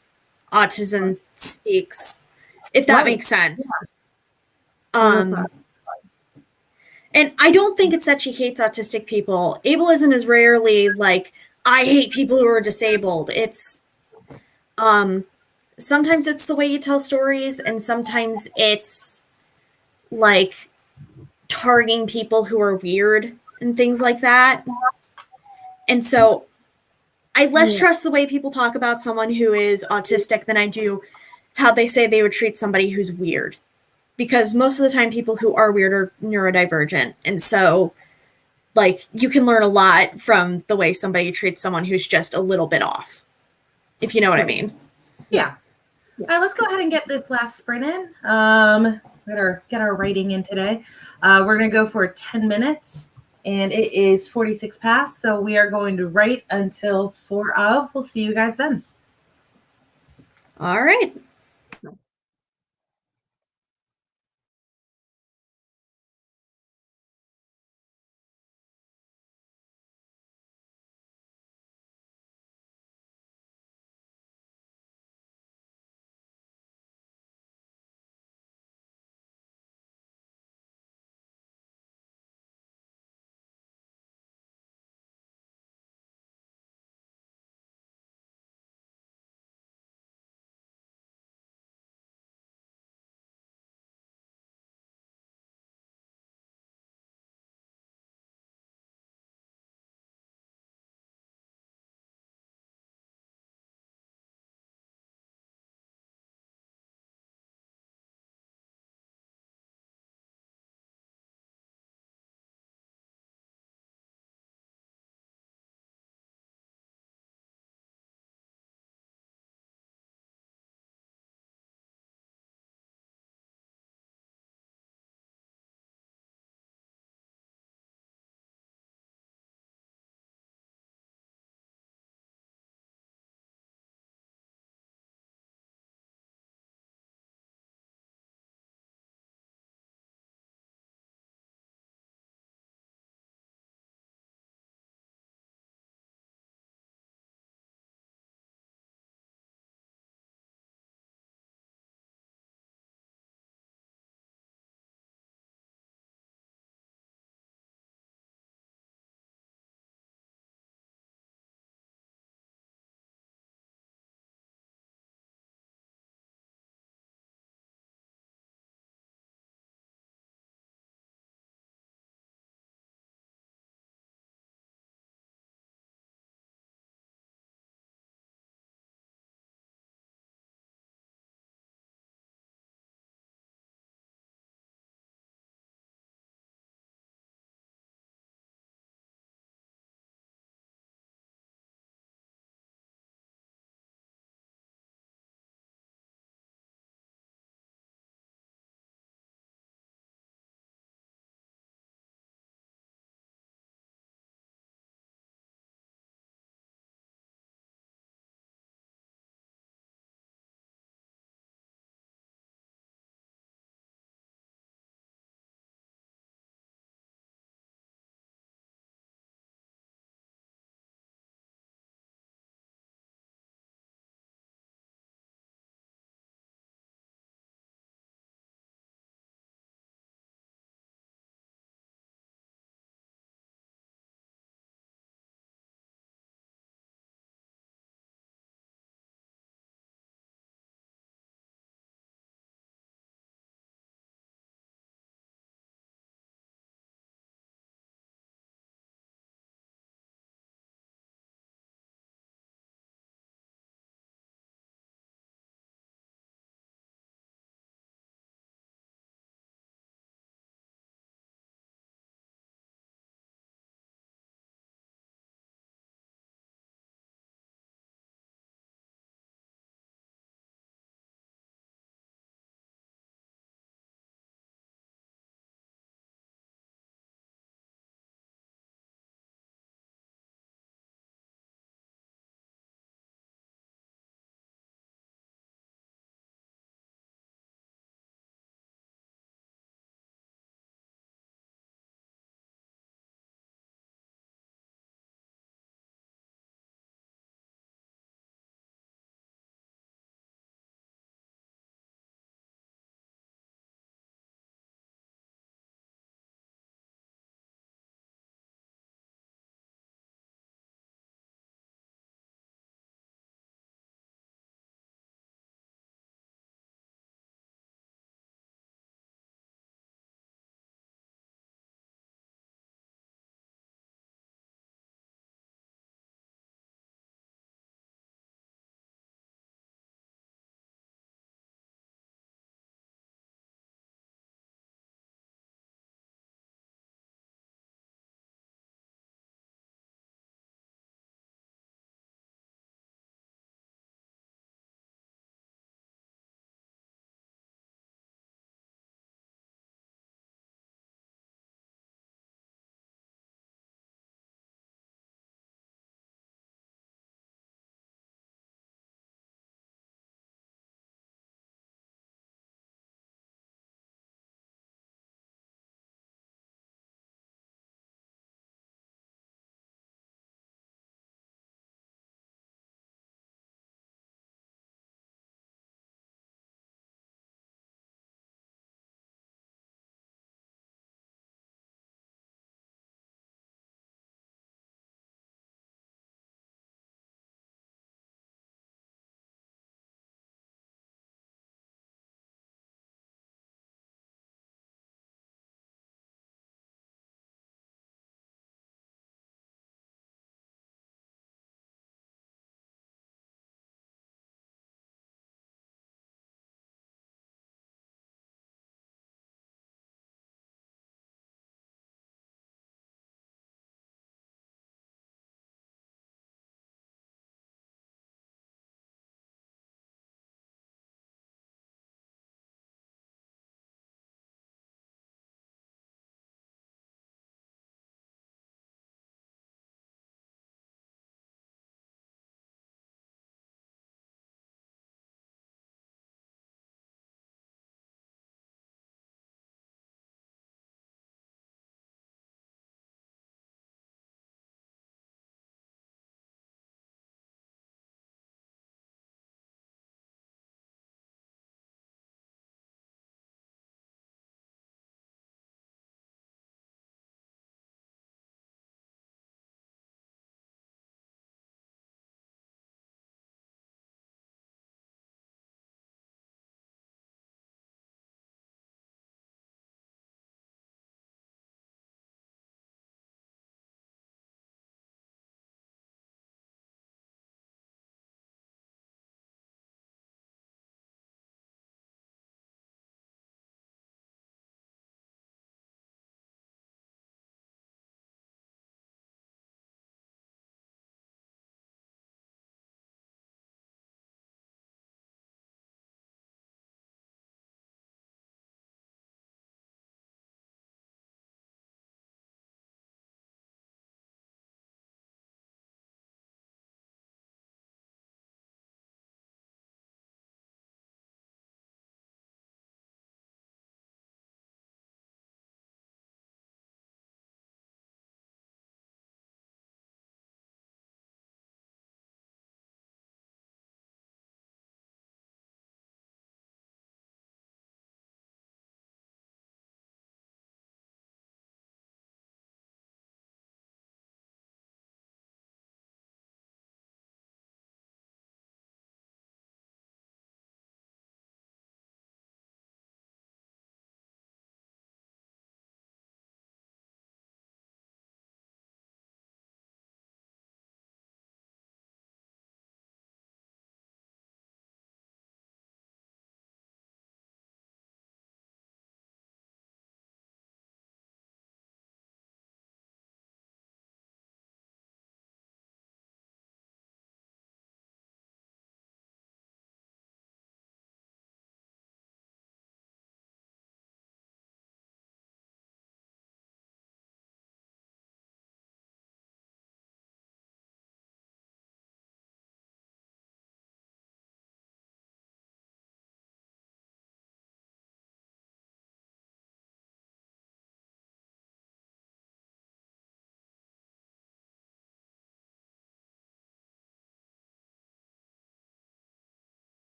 Autism Speaks, if that makes sense. Yeah. And I don't think it's that she hates autistic people. Ableism is rarely like, I hate people who are disabled. It's sometimes it's the way you tell stories, and sometimes it's like targeting people who are weird and things like that. And so I less trust the way people talk about someone who is autistic than I do how they say they would treat somebody who's weird. Because most of the time people who are weird are neurodivergent. And so like you can learn a lot from the way somebody treats someone who's just a little bit off, if you know what I mean. Yeah. All right, let's go ahead and get this last sprint in. Get our writing in today. We're going to go for 10 minutes, and it is 46 past, so we are going to write until 4 of. We'll see you guys then. All right.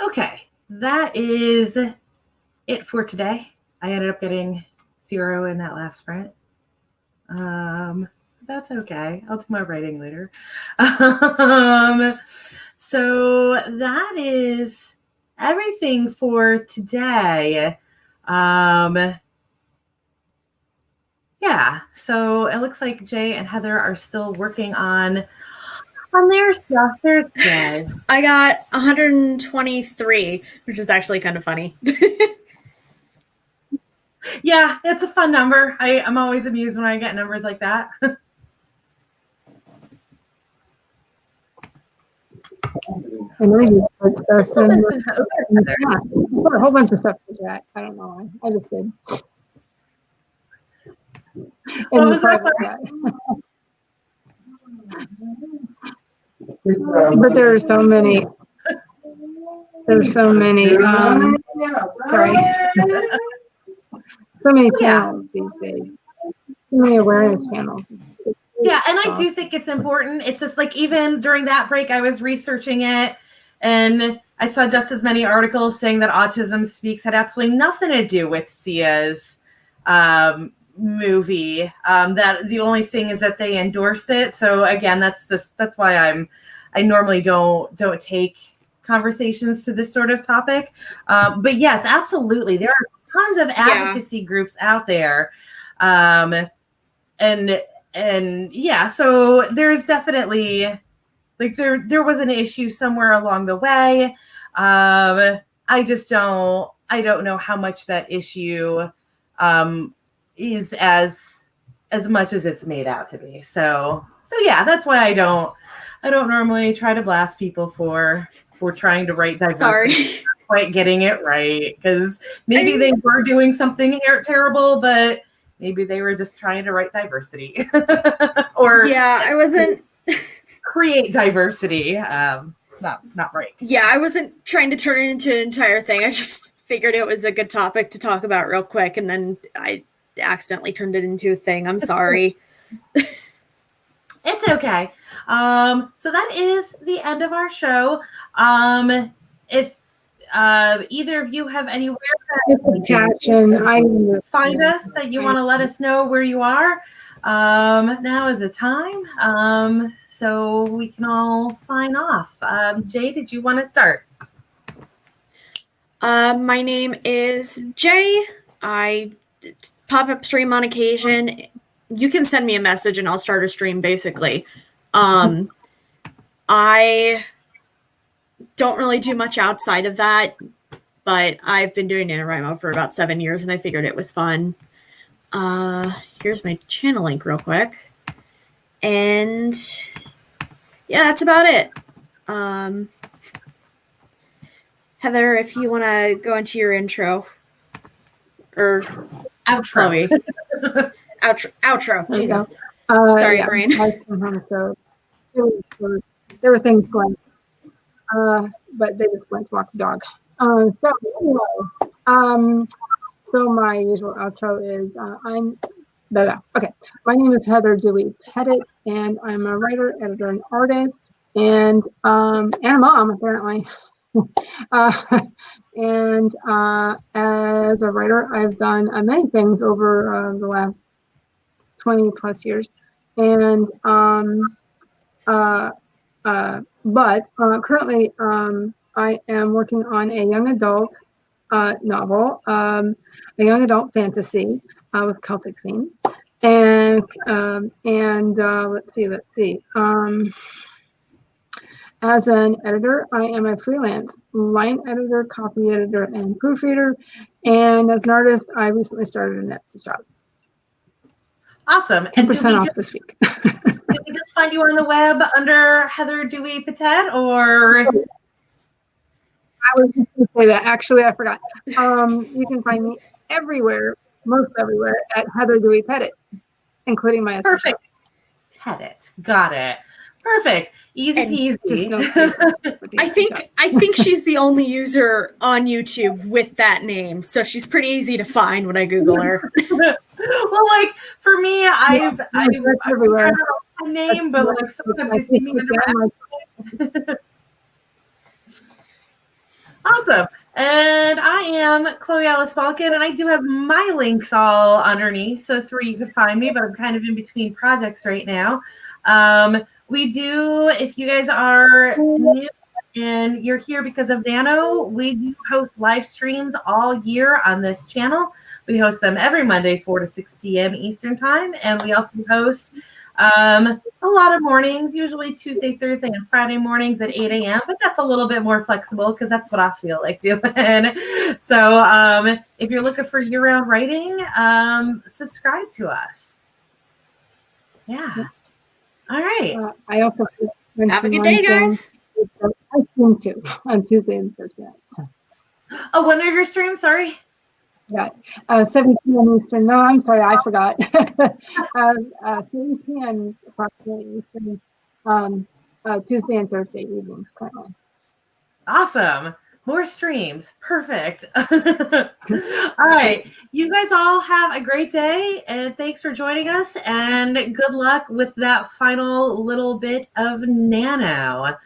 Okay, that is it for today. I ended up getting 0 in that last sprint. That's okay. I'll do my writing later. So that is everything for today. Yeah, so it looks like Jay and Heather are still working on their stuff. There's Jay. I got 123, which is actually kind of funny. Yeah, it's a fun number. I'm always amused when I get numbers like that. I know you put stuff Still in missing Heather. yeah, I put a whole bunch of stuff in the chat. I don't know why. I just did. What was that? But there are so many. There's so many. Sorry. So many channels these days. So many awareness channels. Yeah, and I do think it's important. It's just like even during that break, I was researching it, and I saw just as many articles saying that Autism Speaks had absolutely nothing to do with Sia's movie. That the only thing is that they endorsed it. So again, that's why I normally don't take conversations to this sort of topic. But yes, absolutely, there are tons of advocacy groups out there, and yeah, so there's definitely like there was an issue somewhere along the way. I don't know how much that issue is as much as it's made out to be. So yeah, that's why I don't normally try to blast people for trying to write diversity. Sorry. Not quite getting it right, because maybe they were doing something terrible, but maybe they were just trying to write diversity. Or yeah, I wasn't create diversity. Not right. Yeah, I wasn't trying to turn it into an entire thing. I just figured it was a good topic to talk about real quick, and then I accidentally turned it into a thing. I'm sorry. It's okay. So that is the end of our show. If either of you have anywhere I find us that you want to let us know where you are, now is the time. So we can all sign off. Jay, did you want to start? My name is Jay. I pop up stream on occasion. You can send me a message and I'll start a stream, basically. I don't really do much outside of that, but I've been doing NaNoWriMo for about 7 years, and I figured it was fun. Here's my channel link real quick. And yeah, that's about it. Heather, if you want to go into your intro. Or Outro. Chloe. Outro. Jesus. Sorry, yeah, brain. So there were things going, but they just went to walk the dog. So anyway, so my usual outro is okay. My name is Heather Dewey Pettit, and I'm a writer, editor, and artist, and a mom apparently. And as a writer, I've done many things over the last 20 plus years, and but currently I am working on a young adult novel, a young adult fantasy with Celtic theme, and let's see. As an editor, I am a freelance line editor, copy editor, and proofreader. And as an artist, I recently started an Etsy shop. Awesome. 10% off this week. Did we just find you on the web under Heather Dewey Pettit, or? I was just going to say that. Actually, I forgot. You can find me everywhere, most everywhere, at Heather Dewey Pettit, including my Etsy Perfect. shop. Pettit. Got it. Perfect. Easy peasy. Just no I think she's the only user on YouTube with that name, so she's pretty easy to find when I Google her. Well, like for me, I've everywhere. My name, but like sometimes I see me under my Awesome. And I am Chloe Alice Balkin, and I do have my links all underneath, so that's where you can find me, but I'm kind of in between projects right now. We do, if you guys are new and you're here because of Nano, we do host live streams all year on this channel. We host them every Monday, 4 to 6 p.m. Eastern time, and we also host a lot of mornings, usually Tuesday, Thursday, and Friday mornings at 8 a.m., but that's a little bit more flexible because that's what I feel like doing. So if you're looking for year-round writing, subscribe to us. Yeah. All right. I also Have a good day, guys. I stream too on Tuesday and Thursday nights. Oh, when are your streams? Sorry. Yeah, 7 p.m. Eastern. No, I'm sorry, I forgot. 7 p.m. approximately Eastern, Tuesday and Thursday evenings currently. Awesome. More streams. Perfect. All right. You guys all have a great day, and thanks for joining us, and good luck with that final little bit of Nano.